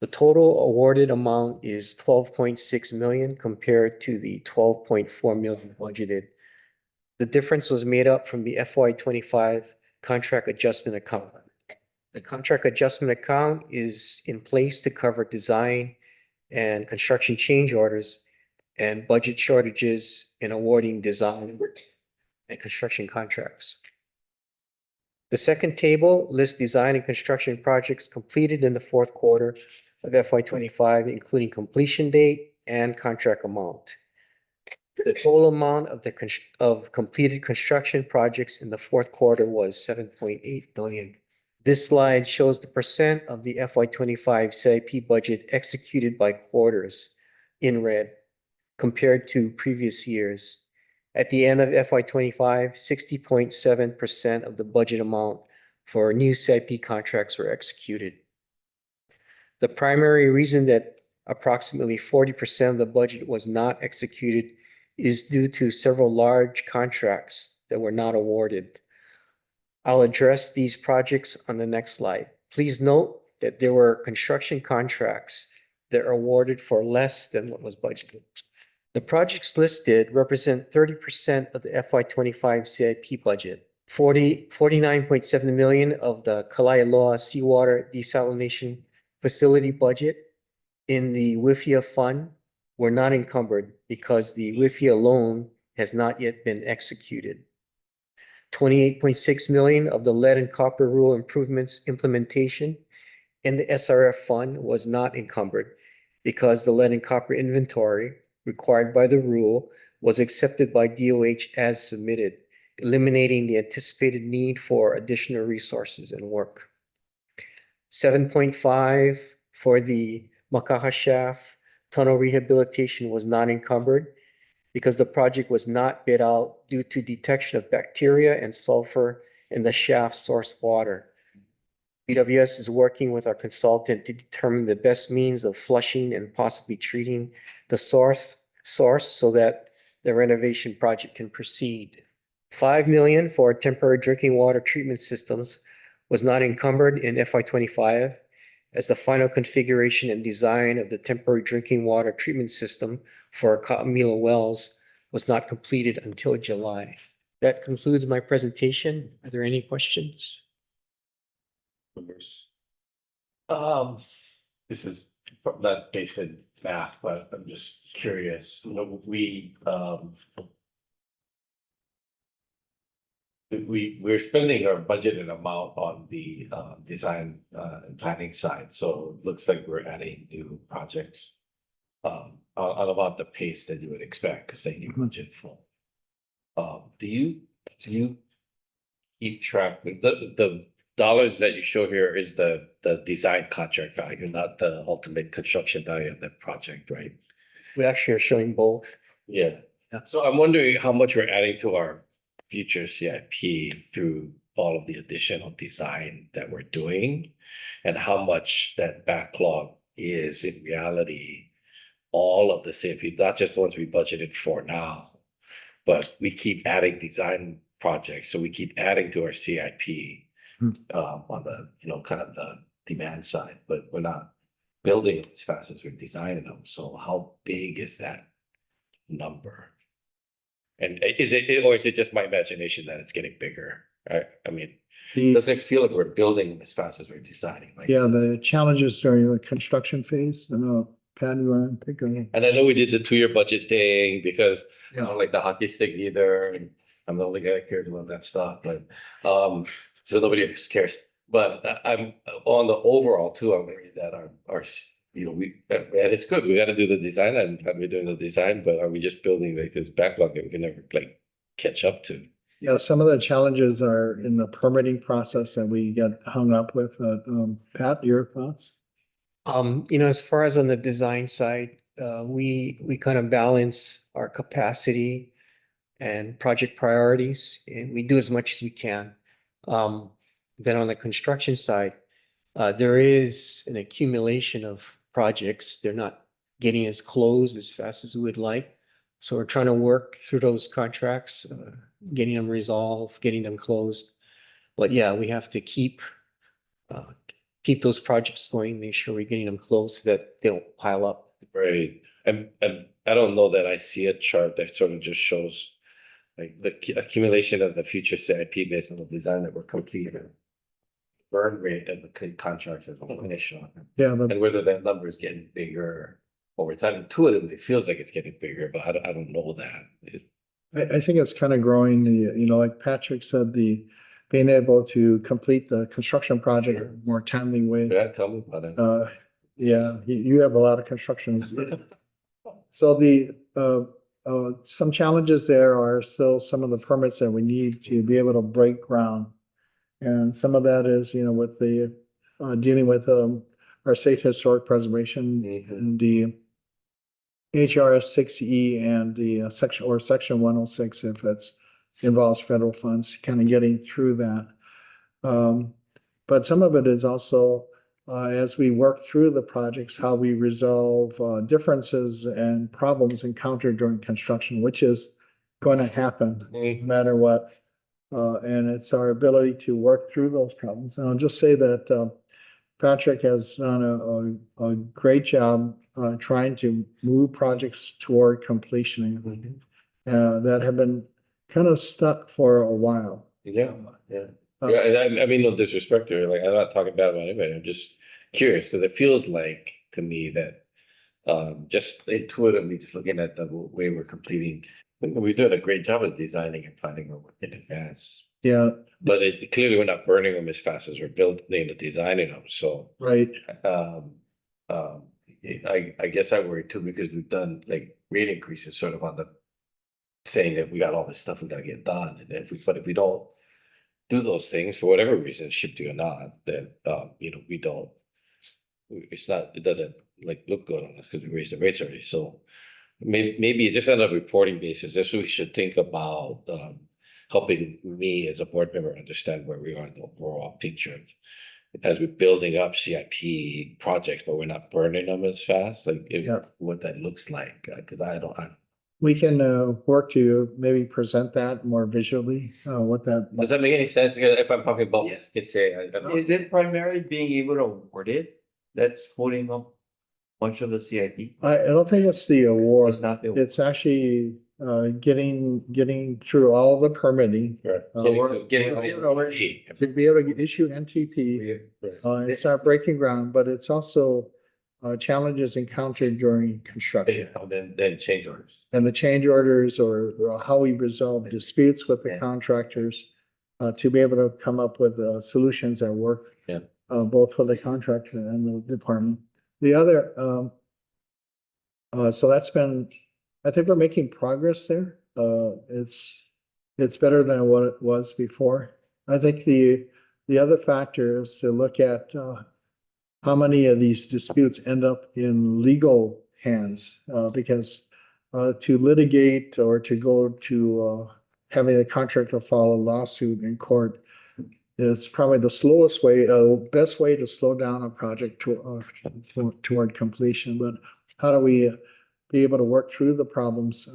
The total awarded amount is 12.6 million compared to the 12.4 million budgeted. The difference was made up from the FY25 contract adjustment account. The contract adjustment account is in place to cover design and construction change orders and budget shortages in awarding design and construction contracts. The second table lists design and construction projects completed in the fourth quarter of FY25, including completion date and contract amount. The total amount of of completed construction projects in the fourth quarter was 7.8 billion. This slide shows the percent of the FY 25 CIP budget executed by quarters in red compared to previous years. At the end of FY 25, 60.7% of the budget amount for new CIP contracts were executed. The primary reason that approximately 40% of the budget was not executed is due to several large contracts that were not awarded. I'll address these projects on the next slide. Please note that there were construction contracts that are awarded for less than what was budgeted. The projects listed represent 30% of the FY 25 CIP budget. 49.7 million of the Kalailoa seawater desalination facility budget in the WIFIA fund were not encumbered because the WIFIA loan has not yet been executed. 28.6 million of the lead and copper rule improvements implementation in the SRF fund was not encumbered because the lead and copper inventory required by the rule was accepted by DOH as submitted, eliminating the anticipated need for additional resources and work. 7.5 for the Makaha Shaft tunnel rehabilitation was not encumbered because the project was not bid out due to detection of bacteria and sulfur in the shaft source water. BWS is working with our consultant to determine the best means of flushing and possibly treating the source so that the renovation project can proceed. 5 million for temporary drinking water treatment systems was not encumbered in FY 25 as the final configuration and design of the temporary drinking water treatment system for Ka'amila Wells was not completed until July. That concludes my presentation. Are there any questions? This is not based in math, but I'm just curious. You know, we're spending our budgeted amount on the design and planning side, so it looks like we're adding new projects on about the pace that you would expect because they need budget full. Do you keep track with the dollars that you show here is the design contract value, not the ultimate construction value of that project, right? We actually are showing both. Yeah. Yeah. So I'm wondering how much we're adding to our future CIP through all of the additional design that we're doing, and how much that backlog is in reality all of the CIP, not just the ones we budgeted for now, but we keep adding design projects, so we keep adding to our CIP. On the, you know, kind of the demand side, but we're not building as fast as we're designing them. So how big is that number? And is it just my imagination that it's getting bigger? I mean, does it feel like we're building them as fast as we're designing? Like, Yeah, the challenges during the construction phase. I know, Pat, you want to pick on? and I know we did the 2-year budget thing because I Yeah. don't like the hockey stick either, and I'm the only guy that cares about that stuff, but so nobody else cares. But I'm on the overall too. I'm worried that our you know, and it's good. We got to do the design, and we're doing the design, but are we just building like this backlog that we can never like catch up to? Yeah, some of the challenges are in the permitting process that we get hung up with. Pat, your thoughts? You know, as far as on the design side, we kind of balance our capacity and project priorities, and we do as much as we can. Then on the construction side, there is an accumulation of projects. They're not getting as closed as fast as we would like. So we're trying to work through those contracts, getting them resolved, getting them closed. But yeah, we have to keep those projects going, make sure we're getting them closed so that they don't pile up. Right. And I don't know that I see a chart that sort of just shows like the accumulation of the future CIP based on the design that we're completing. Burn rate and the contracts as a finish on. Yeah, And whether that number is getting bigger over time. Intuitively, it feels like it's getting bigger, but I don't know that. I think it's kind of growing. You know, like Patrick said, being able to complete the construction project in a more timely way. Yeah, tell me about it. Yeah, you have a lot of construction. So some challenges there are still some of the permits that we need to be able to break ground. And some of that is, with the, dealing with, our state historic preservation and the HRS 6E and the section 106, if it's involves federal funds, kind of getting through that. But some of it is also, as we work through the projects, how we resolve differences and problems encountered during construction, which is going to happen no matter what. And it's our ability to work through those problems. And I'll just say that Patrick has done a great job trying to move projects toward completion that have been kind of stuck for a while. Yeah. I mean, no disrespect to her, like, I'm not talking bad about anybody, I'm just curious, because it feels like to me that just intuitively, just looking at the way we're completing, we're doing a great job of designing and planning our work in advance. Yeah, But clearly we're not burning them as fast as we're building and designing them, so. right. I guess I worry too, because we've done like rate increases sort of on the saying that we got all this stuff we gotta get done, and if we don't do those things for whatever reason, ship to or not, then we don't. It doesn't like look good on us because we raised the rates already. So maybe just on a reporting basis, that's what we should think about. Helping me as a board member understand where we are in the overall picture of, as we're building up CIP projects, but we're not burning them as fast, like what that looks like, because We can work to maybe present that more visually, what that. Does that make any sense? If I'm talking about, Yeah. it's say, Is it primarily being able to award it that's holding up much of the CIP? I don't think it's the award. It's not the. It's actually getting through all the permitting. getting To be able to issue NTP and start breaking ground, but it's also challenges encountered during construction. then change orders. And the change orders or how we resolve disputes with the contractors to be able to come up with solutions that work both for the contractor and the department. The other, so that's been, I think we're making progress there. It's better than what it was before. I think the other factor is to look at how many of these disputes end up in legal hands, because to litigate or to go to having the contractor file a lawsuit in court is probably the slowest way, best way to slow down a project toward completion. But how do we be able to work through the problems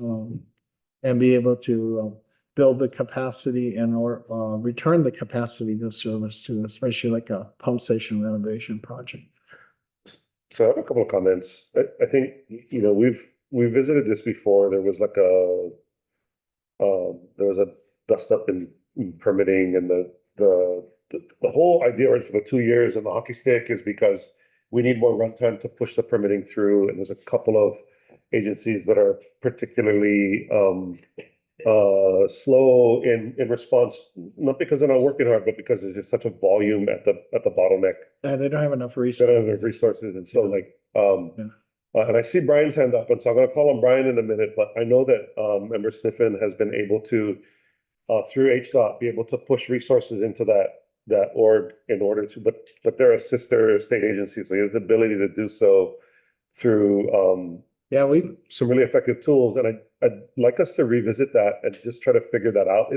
and be able to build the capacity and or return the capacity to service to, especially like a pump station renovation project? So I have a couple of comments. I think, we've visited this before. There was like there was a dust up in permitting, and the whole idea right for the 2 years and the hockey stick is because we need more runtime to push the permitting through. And there's a couple of agencies that are particularly slow in response, not because they're not working hard, but because there's just such a volume at the bottleneck. And they don't have enough They resources. don't have enough resources. And so and I see Brian's hand up, and so I'm gonna call on Brian in a minute, but I know that Member Sniffen has been able to through HDOT be able to push resources into that org in order to, but they're a sister state agency, so he has the ability to do so through some really effective tools. And I'd like us to revisit that and just try to figure that out.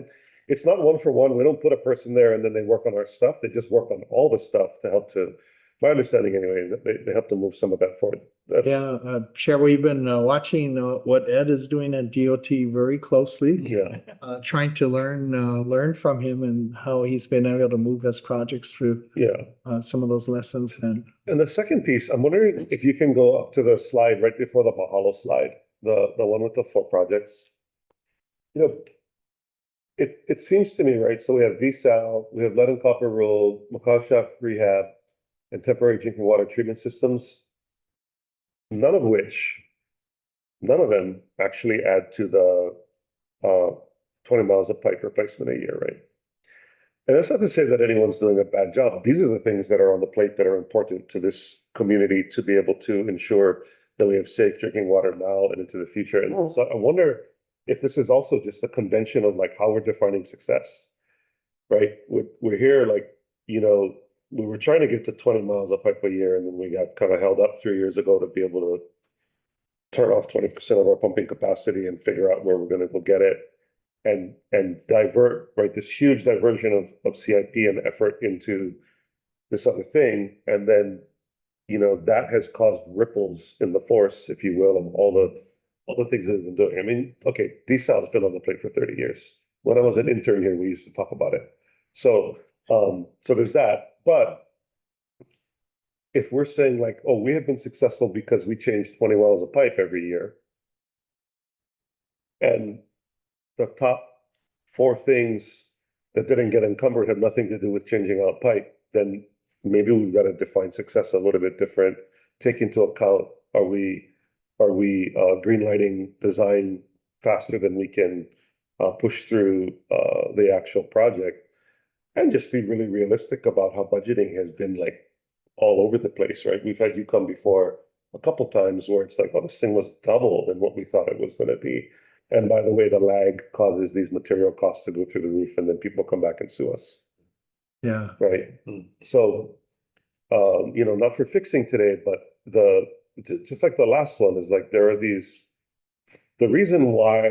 It's not one for one. We don't put a person there and then they work on our stuff. They just work on all the stuff to help to, my understanding anyway, that they help to move some of that forward. Chair, we've been watching what Ed is doing at DOT very closely. Trying to learn from him and how he's been able to move his projects through some of those lessons. And the second piece, I'm wondering if you can go up to the slide right before the Mahalo slide, the one with the 4 projects. It seems to me, right? So we have desal, we have lead and copper rule, Macau shaft rehab, and temporary drinking water treatment systems. None of them actually add to the 20 miles of pipe replacement a year, right? And that's not to say that anyone's doing a bad job. These are the things that are on the plate that are important to this community to be able to ensure then we have safe drinking water now and into the future. And so I wonder if this is also just a convention of like how we're defining success, right? We're here like, you know, we were trying to get to 20 miles of pipe a year, and then we got kind of held up 3 years ago to be able to turn off 20% of our pumping capacity and figure out where we're gonna go get it and divert, right, this huge diversion of CIP and effort into this other thing. And then, you know, that has caused ripples in the force, if you will, of all the things that we've been doing. I mean, okay, desal's been on the plate for 30 years. When I was an intern here, we used to talk about it. So there's that. But if we're saying like, oh, we have been successful because we changed 20 wells of pipe every year, and the top 4 things that didn't get encumbered have nothing to do with changing out pipe, then maybe we've got to define success a little bit different. Take into account, are we green lighting design faster than we can push through the actual project, and just be really realistic about how budgeting has been like all over the place, right? We've had you come before a couple times where it's like, oh, this thing was double than what we thought it was going to be. And by the way, the lag causes these material costs to go through the roof, and then people come back and sue us, Yeah. right? So, you know, not for fixing today, but just like the last one is like, there are the reason why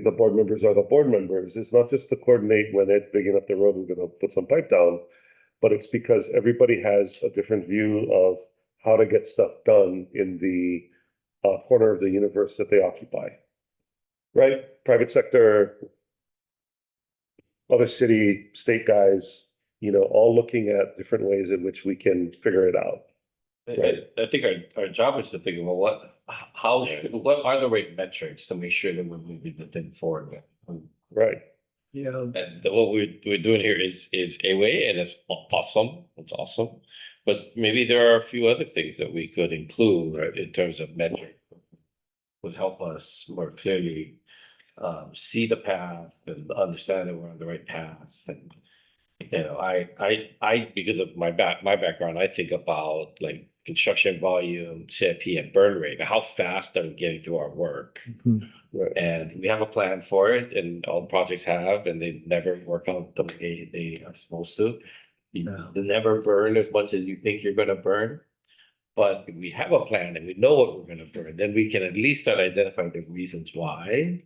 the board members are the board members is not just to coordinate when Ed's digging up the road, we're gonna put some pipe down, but it's because everybody has a different view of how to get stuff done in the corner of the universe that they occupy. Right? Private sector, other city, state guys, you know, all looking at different ways in which we can figure it out. I think our job is to think about what are the right metrics to make sure that we're moving the thing forward. Right. Yeah. And what we're doing here is a way, and it's awesome. It's awesome. But maybe there are a few other things that we could include in terms of metric would help us more clearly see the path and understand that we're on the right path. And you know, I because of my background, I think about like construction volume, CIP, and burn rate. How fast are we getting through our work? Right. And we have a plan for it, and all projects have, and they never work out the way they are supposed to. They never burn as much as you think you're going to burn. But if we have a plan and we know what we're going to burn, then we can at least start identifying the reasons why,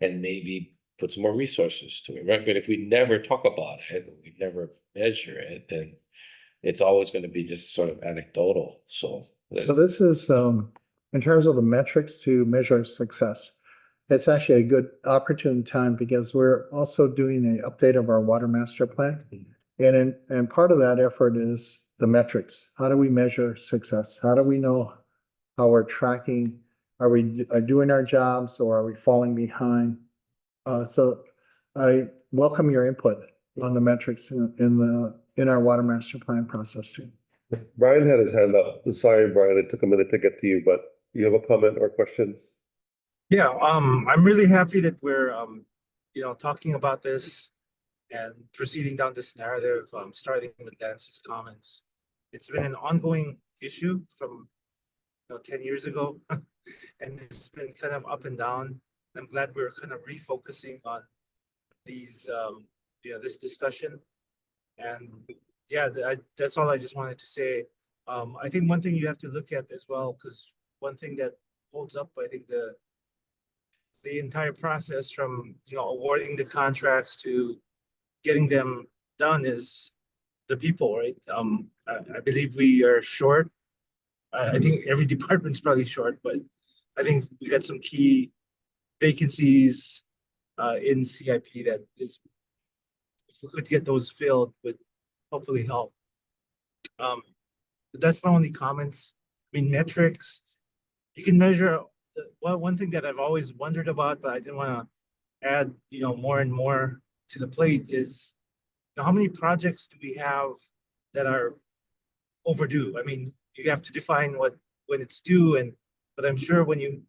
and maybe put some more resources to it, right? But if we never talk about it, we never measure it, then it's always going to be just sort of anecdotal. So this is, in terms of the metrics to measure success, it's actually a good opportune time because we're also doing an update of our water master plan. And part of that effort is the metrics. How do we measure success? How do we know how we're tracking? Are we doing our jobs, or are we falling behind? So I welcome your input on the metrics in our water master plan process too. Brian had his hand up. Sorry, Brian, it took a minute to get to you, but you have a comment or question? Yeah, I'm really happy that we're talking about this and proceeding down this narrative, starting with Dance's comments. It's been an ongoing issue from 10 years ago, and it's been kind of up and down. I'm glad we're kind of refocusing on these, this discussion. And yeah, that's all I just wanted to say. I think one thing you have to look at as well, because one thing that holds up, I think the entire process from awarding the contracts to getting them done is the people, right? I believe we are short. I think every department's probably short, but I think we got some key vacancies in CIP that is, if we could get those filled, would hopefully help. That's my only comments. I mean, metrics, you can measure. One thing that I've always wondered about, but I didn't want to add, more and more to the plate is how many projects do we have that are overdue? I mean, you have to define when it's due, but I'm sure when you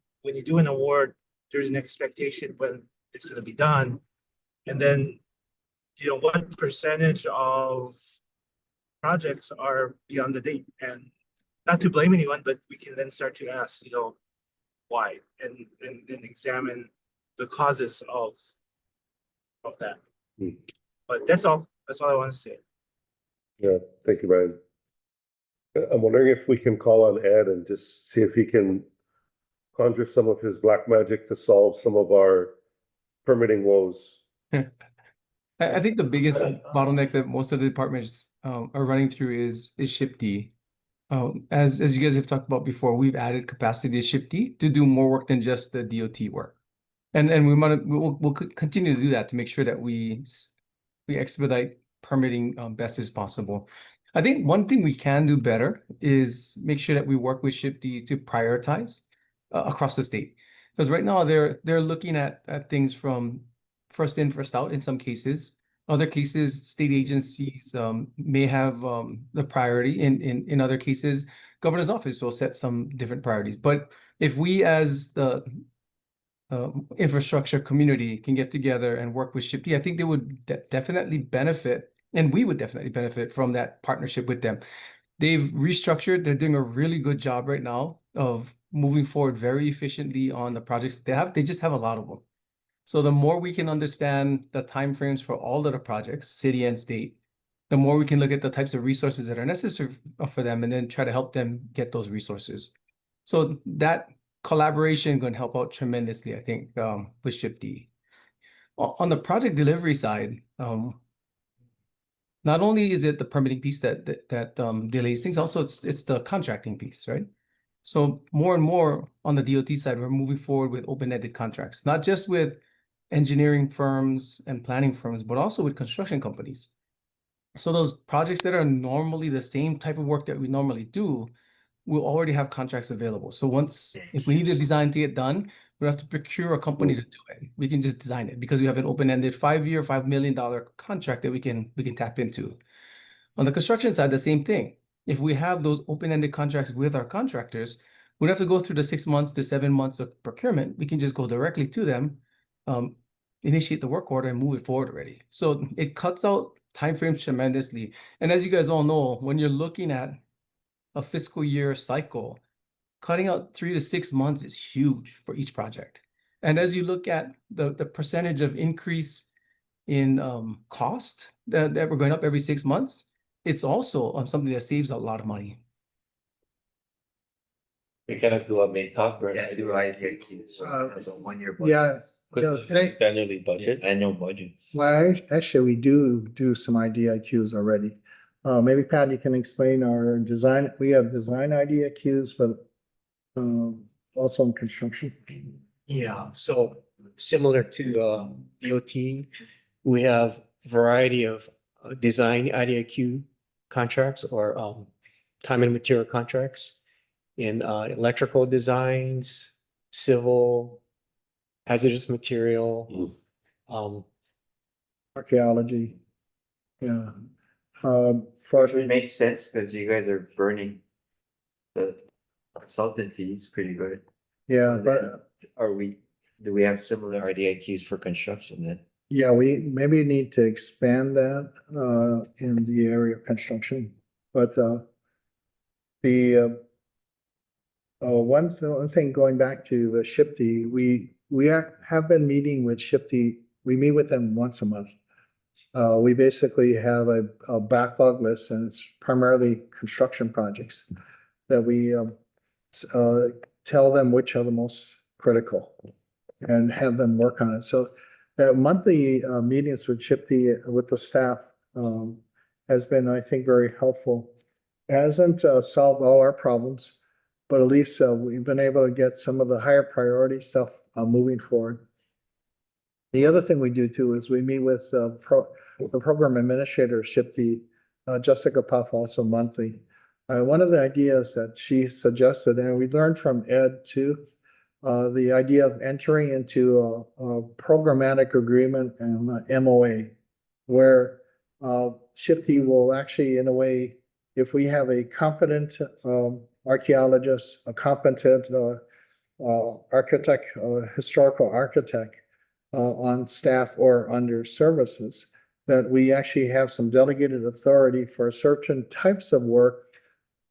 do an award, there's an expectation when it's going to be done, and then what percentage of projects are beyond the date, and not to blame anyone, but we can then start to ask, why and examine the causes of that. Hmm. But that's all. That's all I want to say. Yeah, thank you, Brian. I'm wondering if we can call on Ed and just see if he can conjure some of his black magic to solve some of our permitting woes. I think the biggest bottleneck that most of the departments are running through is ShipD. As you guys have talked about before, we've added capacity to ShipD to do more work than just the DOT work. And we'll continue to do that to make sure that we expedite permitting best as possible. I think one thing we can do better is make sure that we work with ShipD to prioritize across the state. Because right now they're looking at things from first in, first out in some cases. Other cases, state agencies may have the priority. In other cases, governor's office will set some different priorities. But if we as the infrastructure community can get together and work with ShipD, I think they would definitely benefit, and we would definitely benefit from that partnership with them. They've restructured. They're doing a really good job right now of moving forward very efficiently on the projects they have. They just have a lot of them. So the more we can understand the timeframes for all of the projects, city and state, the more we can look at the types of resources that are necessary for them and then try to help them get those resources. So that collaboration going to help out tremendously, I think, with ShipD. On the project delivery side, not only is it the permitting piece that delays things, also it's the contracting piece, right? So more and more on the DOT side, we're moving forward with open-ended contracts, not just with engineering firms and planning firms, but also with construction companies. So those projects that are normally the same type of work that we normally do, we'll already have contracts available. So if we need a design to get done, we have to procure a company to do it. We can just design it because we have an open-ended 5-year, $5 million contract that we can tap into. On the construction side, the same thing. If we have those open-ended contracts with our contractors, we don't have to go through the 6 months to 7 months of procurement. We can just go directly to them, initiate the work order and move it forward already. So it cuts out timeframes tremendously. And as you guys all know, when you're looking at a fiscal year cycle, cutting out 3 to 6 months is huge for each project. And as you look at the percentage of increase in cost that we're going up every 6 months, it's also something that saves a lot of money. We cannot do a May talk, right? Yeah, do I get you? So as a 1 year budget. Yeah. Because Yeah, it's annually budget. Annual budgets. Well, actually, we do some IDIQs already. Maybe Pat, you can explain our design. We have design IDIQs, but also in construction. Yeah, so similar to DOT, we have variety of design IDIQ contracts or time and material contracts in electrical designs, civil, hazardous material, Archaeology. Yeah. Which would make sense because you guys are burning the consultant fees pretty good. Yeah, And but then do we have similar RDIQs for construction then? yeah, we maybe need to expand that in the area of construction. But the one thing going back to the ShipD, we have been meeting with ShipD. We meet with them once a month. We basically have a backlog list, and it's primarily construction projects that we tell them which are the most critical and have them work on it. So monthly meetings with ShipD with the staff has been, I think, very helpful. It hasn't solved all our problems, but at least we've been able to get some of the higher priority stuff moving forward. The other thing we do too is we meet with the program administrator of ShipD, Jessica Puff, also monthly. One of the ideas that she suggested, and we learned from Ed too, the idea of entering into a programmatic agreement and MOA, where ShipD will actually, in a way, if we have a competent archaeologist, a competent architect, historical architect on staff or under services, that we actually have some delegated authority for certain types of work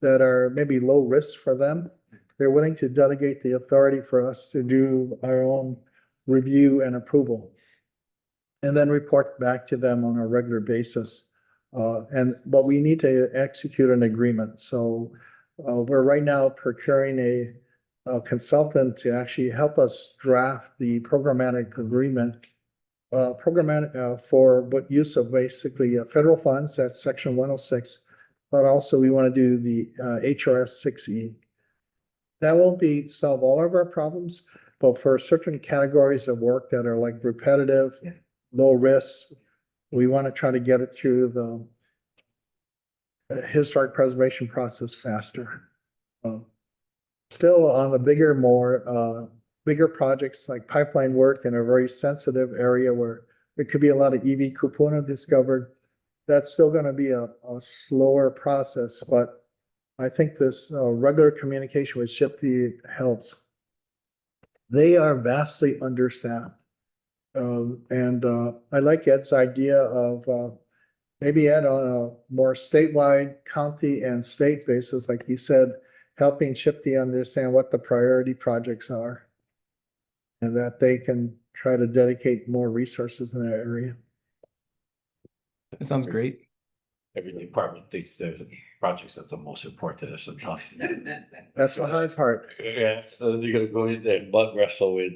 that are maybe low risk for them. They're willing to delegate the authority for us to do our own review and approval. And then report back to them on a regular basis. But we need to execute an agreement. So we're right now procuring a consultant to actually help us draft the programmatic agreement. For what use of basically federal funds, that's section 106. But also we want to do the HRS 6E. That won't solve all of our problems, but for certain categories of work that are like repetitive, low risk, we want to try to get it through the historic preservation process faster. Still on the bigger projects like pipeline work in a very sensitive area where there could be a lot of EV kupuna discovered. That's still going to be a slower process, but I think this regular communication with SHPD helps. They are vastly understaffed. I like Ed's idea of maybe Ed on a more statewide, county and state basis, like you said, helping SHPD understand what the priority projects are. And that they can try to dedicate more resources in that area. That sounds great. Every department thinks there's projects that's the most important. It's tough. That's the hard part. Yeah, so you're gonna go in there and butt wrestle with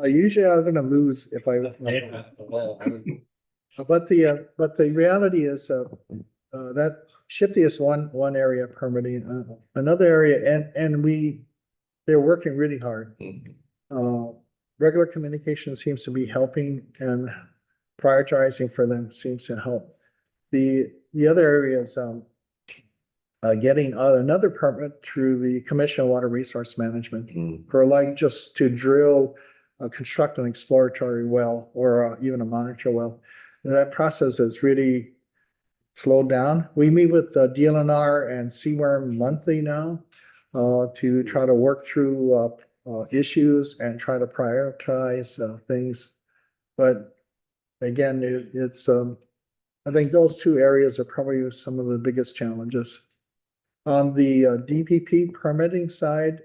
Usually I'm gonna lose if I. But the reality is that SHPD is one area of permitting, another area, and they're working really hard. Regular communication seems to be helping, and prioritizing for them seems to help. The other area is getting another permit through the Commission on Water Resource Management for like just to drill, construct an exploratory well or even a monitor well. That process is really slowed down. We meet with DLNR and CWRM monthly now to try to work through issues and try to prioritize things. But again, it's I think those two areas are probably some of the biggest challenges. On the DPP permitting side,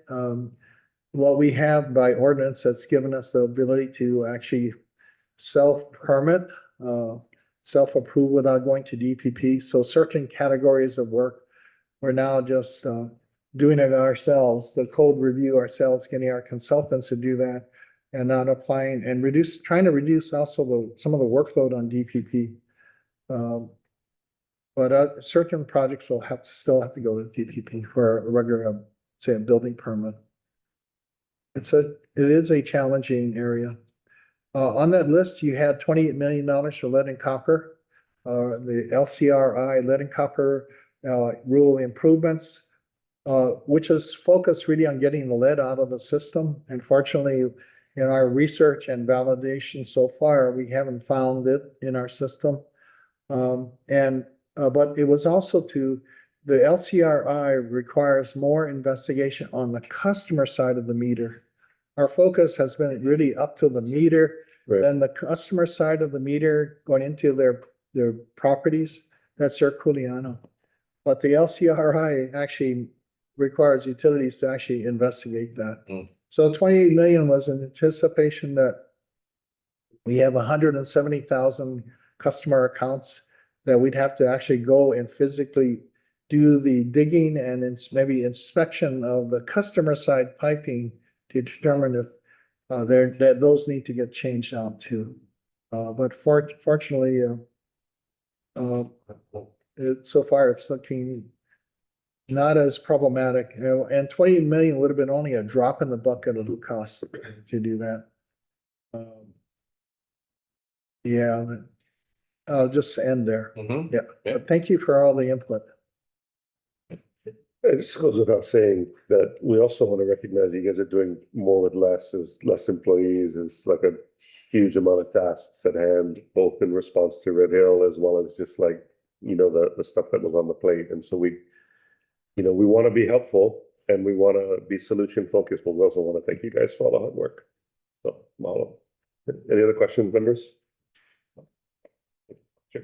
what we have by ordinance that's given us the ability to actually self-permit, self-approve without going to DPP. So certain categories of work, we're now just doing it ourselves, the code review ourselves, getting our consultants to do that, and not applying and trying to reduce also some of the workload on DPP. But certain projects will still have to go to DPP for a regular, say, a building permit. It is a challenging area. On that list, you had $28 million for lead and copper, the LCRI lead and copper rule improvements, which is focused really on getting the lead out of the system. Unfortunately, in our research and validation so far, we haven't found it in our system. But it was also the LCRI requires more investigation on the customer side of the meter. Our focus has been really up to the meter, then the customer side of the meter going into their properties. That's their Culiano. But the LCRI actually requires utilities to actually investigate that. So 28 million was in anticipation that we have 170,000 customer accounts that we'd have to actually go and physically do the digging and maybe inspection of the customer side piping to determine if that those need to get changed out too. But fortunately, so far it's looking not as problematic. And 28 million would have been only a drop in the bucket of the cost to do that. Yeah, I'll just end there. Yeah, but thank you for all the input. It just goes without saying that we also want to recognize you guys are doing more with less, as less employees, is like a huge amount of tasks at hand, both in response to Red Hill as well as just like, the stuff that was on the plate. And so we want to be helpful and we want to be solution focused, but we also want to thank you guys for all the hard work. So, mahalo. Any other questions, members? Sure.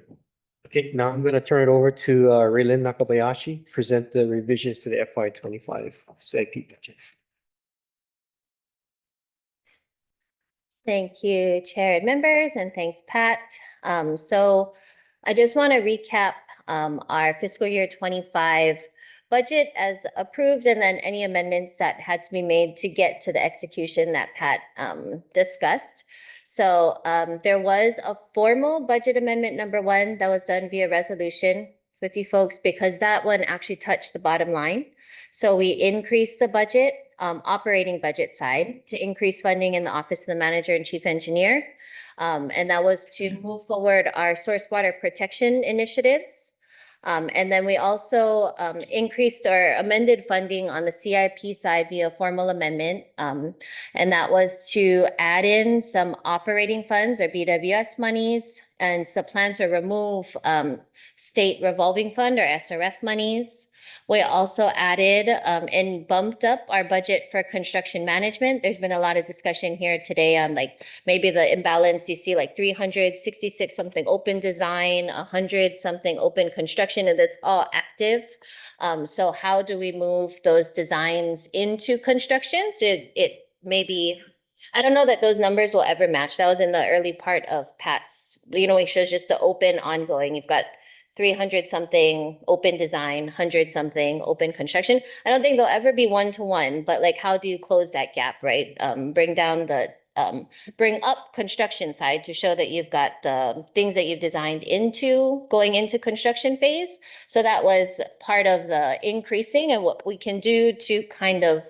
Okay, now I'm gonna turn it over to Raylene Nakabayashi, present the revisions to the FY 25 CIP budget. Thank you, Chair and members, and thanks, Pat. So I just want to recap our fiscal year 25 budget as approved, and then any amendments that had to be made to get to the execution that Pat discussed. So there was a formal budget amendment number 1 that was done via resolution with you folks, because that one actually touched the bottom line. So we increased the budget, operating budget side, to increase funding in the Office of the Manager and Chief Engineer. And that was to move forward our source water protection initiatives. And then we also increased or amended funding on the CIP side via formal amendment. And that was to add in some operating funds or BWS monies and supplant or remove state revolving fund or SRF monies. We also added and bumped up our budget for construction management. There's been a lot of discussion here today on like maybe the imbalance. You see like 366 something open design, 100 something open construction, and that's all active. So how do we move those designs into construction? So it maybe, I don't know that those numbers will ever match. That was in the early part of Pat's, it shows just the open ongoing. You've got 300 something open design, 100 something open construction. I don't think they'll ever be 1-to-1, but like, how do you close that gap, right? Bring up construction side to show that you've got the things that you've designed into going into construction phase. So that was part of the increasing, and what we can do to kind of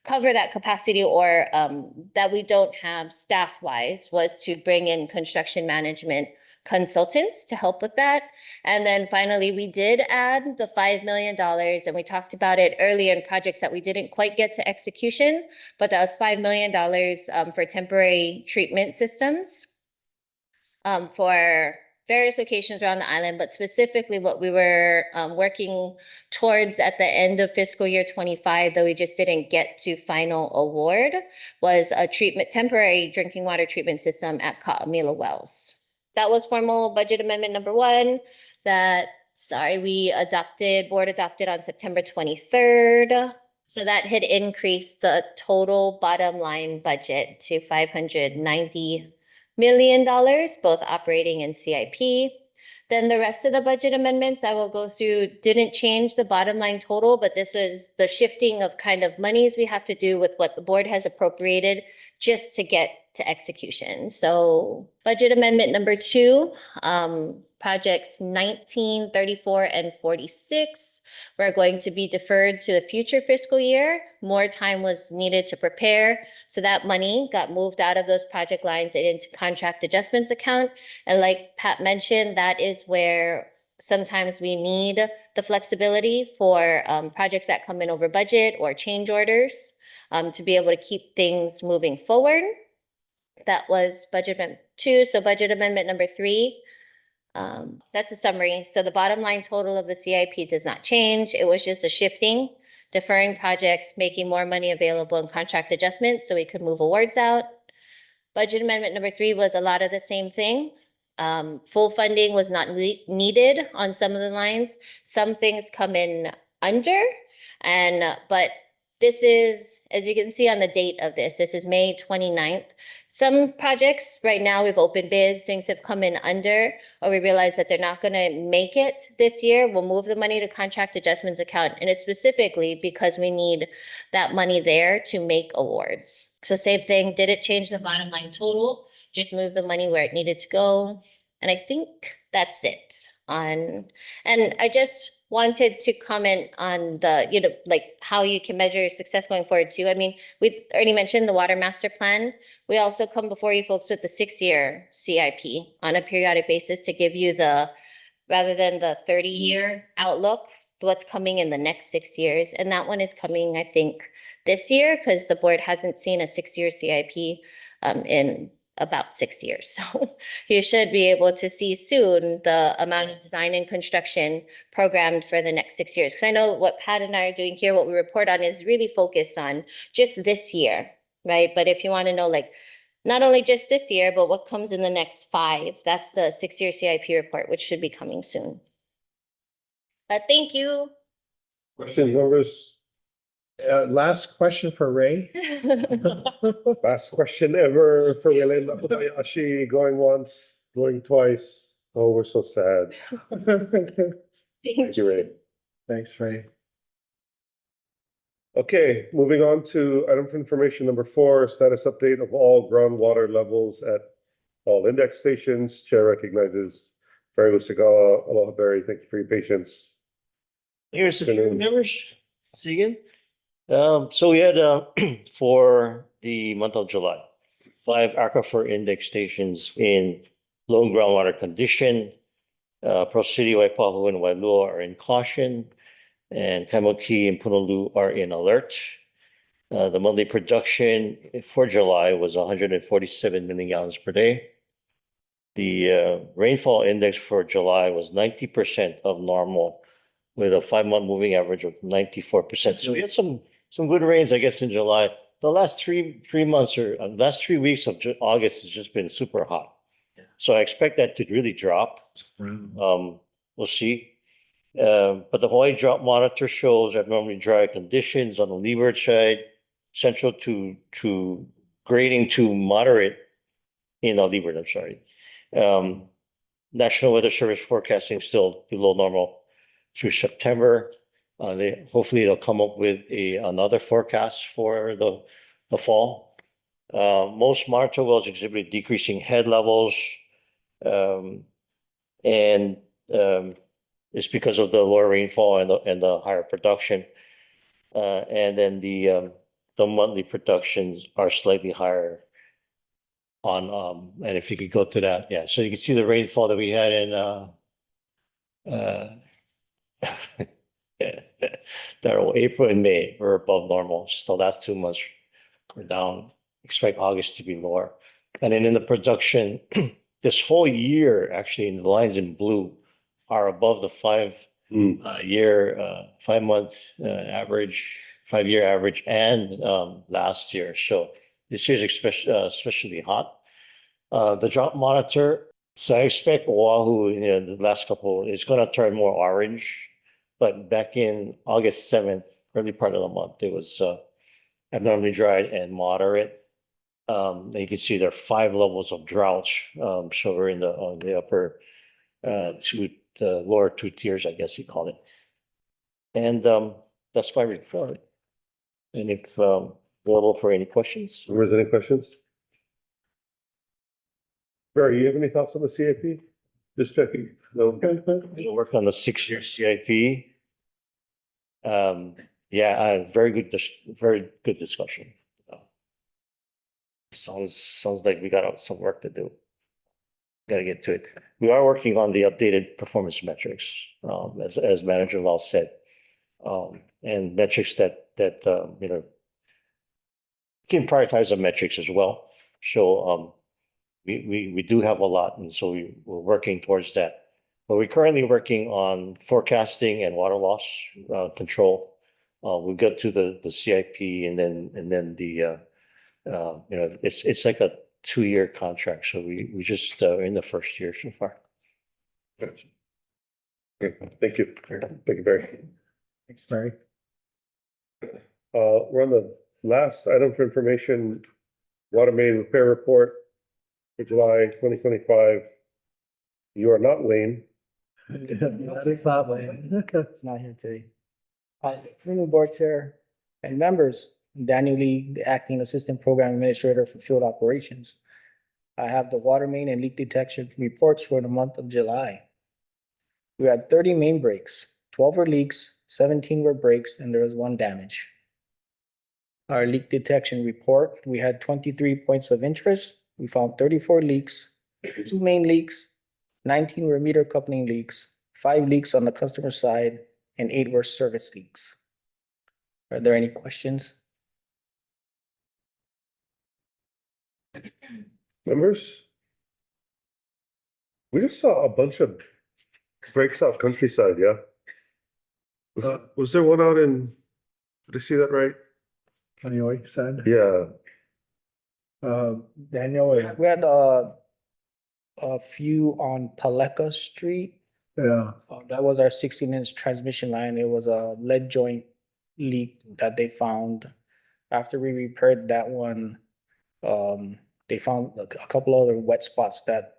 cover that capacity or that we don't have staff wise was to bring in construction management consultants to help with that. And then finally, we did add the $5 million, and we talked about it earlier in projects that we didn't quite get to execution, but that was $5 million for temporary treatment systems for various locations around the island, but specifically what we were working towards at the end of fiscal year 25, though we just didn't get to final award, was a temporary drinking water treatment system at Ka'amila Wells. That was formal budget amendment number 1 that, board adopted on September 23rd. So that had increased the total bottom line budget to $590 million, both operating and CIP. Then the rest of the budget amendments I will go through didn't change the bottom line total, but this was the shifting of kind of monies we have to do with what the board has appropriated just to get to execution. So budget amendment number 2, projects 19, 34, and 46 were going to be deferred to the future fiscal year. More time was needed to prepare. So that money got moved out of those project lines and into contract adjustments account. And like Pat mentioned, that is where sometimes we need the flexibility for projects that come in over budget or change orders to be able to keep things moving forward. That was budget amendment 2. So budget amendment number 3, that's a summary. So the bottom line total of the CIP does not change. It was just a shifting, deferring projects, making more money available in contract adjustments so we could move awards out. Budget amendment number 3 was a lot of the same thing. Full funding was not needed on some of the lines. Some things come in under, but this is, as you can see on the date of this is May 29th. Some projects right now we've opened bids, things have come in under, or we realize that they're not gonna make it this year. We'll move the money to contract adjustments account, and it's specifically because we need that money there to make awards. So same thing, didn't change the bottom line total, just move the money where it needed to go. And I think that's it and I just wanted to comment on the, like how you can measure success going forward too. I mean, we already mentioned the water master plan. We also come before you folks with the 6-year CIP on a periodic basis to give you rather than the 30-year outlook, what's coming in the next 6 years. And that one is coming, I think, this year because the board hasn't seen a 6-year CIP in about 6 years. So you should be able to see soon the amount of design and construction programmed for the next 6 years. Because I know what Pat and I are doing here, what we report on is really focused on just this year, right? But if you want to know like not only just this year, but what comes in the next 5. That's the 6-year CIP report, which should be coming soon. But thank you. Questions, members? Last question for Ray. Last question ever for Yelena Kobayashi, going once, going twice. Oh, we're so sad. Thank you, Ray. Thanks, Ray. Okay, moving on to item of information number 4, status update of all groundwater levels at all index stations. Chair recognizes Barry Usagawa. Aloha, Barry. Thank you for your patience. Here's a few Afternoon. members. See you again. So we had for the month of July, 5 aquifer index stations in low groundwater condition. Pro City, Waipahu, and Wailua are in caution, and Kaimuki and Punaluu are in alert. The monthly production for July was 147 million gallons per day. The rainfall index for July was 90% of normal, with a 5-month moving average of 94%. So we had some good rains, I guess, in July. The last three months or last 3 weeks of August has just been super hot. So I expect that to really drop. We'll see. But the Hawaii Drought Monitor shows abnormally dry conditions on the leeward side, central to grading to moderate in the leeward, I'm sorry. National Weather Service forecasting still below normal through September. Hopefully they'll come up with another forecast for the fall. Most monitor wells exhibit decreasing head levels, and it's because of the lower rainfall and the higher production. And then the monthly productions are slightly higher on and if you could go to that, yeah. So you can see the rainfall that we had in April and May were above normal. Just the last 2 months we're down. Expect August to be lower. And then in the production, this whole year, actually, in the lines in blue are above the 5-month average, 5-year average, and last year. So this year's especially hot. The drought monitor. So I expect Oahu, the last couple, is going to turn more orange. But back in August 7th, early part of the month, it was abnormally dry and moderate. You can see there are 5 levels of drought. So we're in the upper the lower 2 tiers, I guess you call it. And that's my report. And if available for any questions. Members, any questions? Barry, you have any thoughts on the CIP? Just checking. No. We'll work on the 6-year CIP. Very good discussion. Sounds like we got some work to do. Got to get to it. We are working on the updated performance metrics, as Manager Lau said, and metrics that can prioritize the metrics as well. So we do have a lot, and so we're working towards that. But we're currently working on forecasting and water loss control. We'll get to the CIP, and then the it's like a 2-year contract. So we just are in the first year so far. Okay, thank you. Thank you, Barry. Thanks, Barry. We're on the last item for information, water main repair report for July 2025. You are not Wayne. It's not Lane. It's not here today. Former board chair and members, Daniel Lee, the acting assistant program administrator for field operations. I have the water main and leak detection reports for the month of July. We had 30 main breaks, 12 were leaks, 17 were breaks, and there was 1 damage. Our leak detection report, we had 23 points of interest. We found 34 leaks, 2 main leaks, 19 were meter coupling leaks, 5 leaks on the customer side, and 8 were service leaks. Are there any questions? Members? We just saw a bunch of breaks out countryside, yeah? Was there one out in, did I see that right? Kaneohe side. Yeah. Daniel, We had a few on Paleca Street. yeah, That was our 16-inch transmission line. It was a lead joint leak that they found. After we repaired that one, they found a couple other wet spots that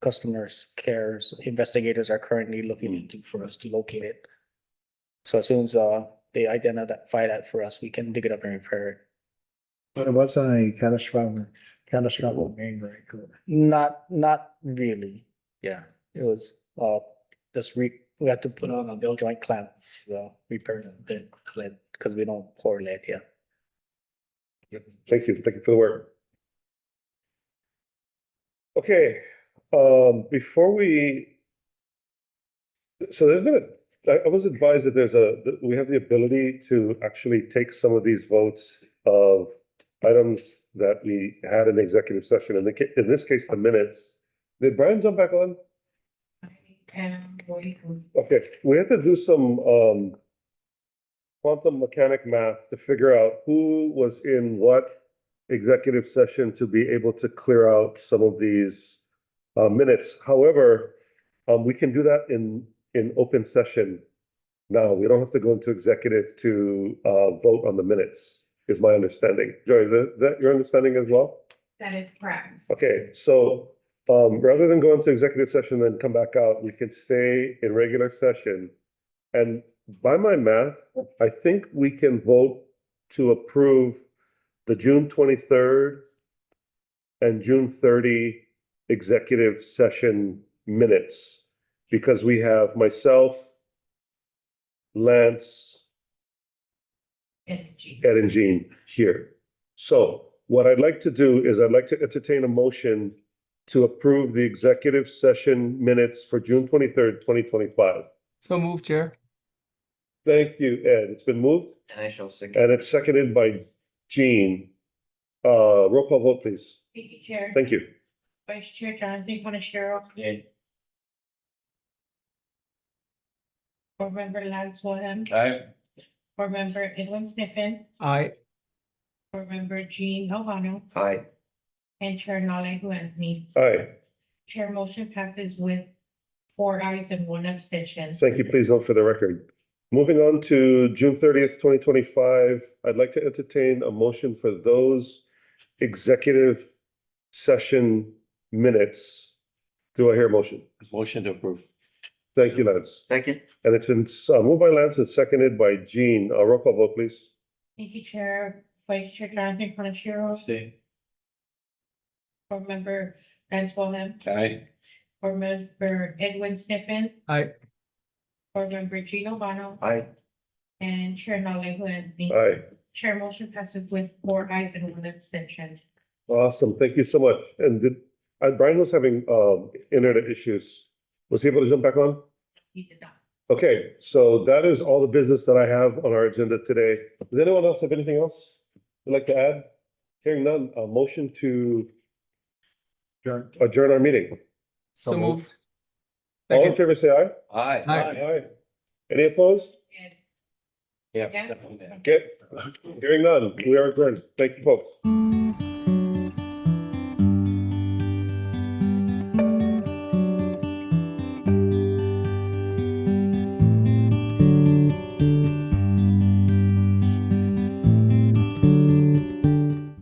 customers cares investigators are currently looking into for us to locate it. So as soon as they identify that for us, we can dig it up and repair it. but it wasn't a catastrophic main break. Not really. Yeah, it was just we had to put on a bill joint clamp to repair the lead because we don't pour lead. Yeah. Thank you for the work. Okay, before we, so there's been I was advised that that we have the ability to actually take some of these votes of items that we had in executive session. In this case, the minutes. Did Brian jump back on? Okay, we have to do some quantum mechanic math to figure out who was in what executive session to be able to clear out some of these minutes. However, we can do that in open session now. We don't have to go into executive to vote on the minutes, is my understanding. Joy, that your understanding as well? That is correct. Okay, so rather than go into executive session and come back out, we can stay in regular session. And by my math, I think we can vote to approve the June 23rd and June 30 executive session minutes, because we have myself, Lance, Energy. Ed and Jean here. So what I'd like to do is I'd like to entertain a motion to approve the executive session minutes for June 23rd, 2025. So move, Chair. Thank you, Ed. It's been moved And I shall second. and it's seconded by Jean. Roll call vote, please. Thank you, Chair. Thank you. Vice Chair Jonathan Panachiro. Yeah. Board Member Lance Wilhelm. Aye. Board Member Edwin Sniffen. Aye. Board Member Jean Albano. Aye. And Chair Nalehu Anthony. Aye. Chair motion passes with 4 ayes and 1 abstention. Thank you. Please note for the record. Moving on to June 30th, 2025, I'd like to entertain a motion for those executive session minutes. Do I hear a motion? Motion to approve. Thank you, Lance. Second. And it's been moved by Lance and seconded by Jean. Roll call vote, please. Thank you, Chair. Vice Chair Jonathan Panachiro. Stay. Board Member Lance Wilhelm. Aye. Board Member Edwin Sniffen. Aye. Board Member Jean Albano. Aye. And Chair Nalehu Anthony. Aye. Chair motion passes with 4 ayes and 1 abstention. Awesome. Thank you so much. And Brian was having internet issues. Was he able to jump back on? He did not. Okay, so that is all the business that I have on our agenda today. Does anyone else have anything else they'd like to add? Hearing none, a motion to adjourn our meeting. So moved. All in Second. favor, say aye. Aye. Aye. Any opposed? And Yeah. Yeah. Okay, hearing none, we are adjourned. Thank you, folks.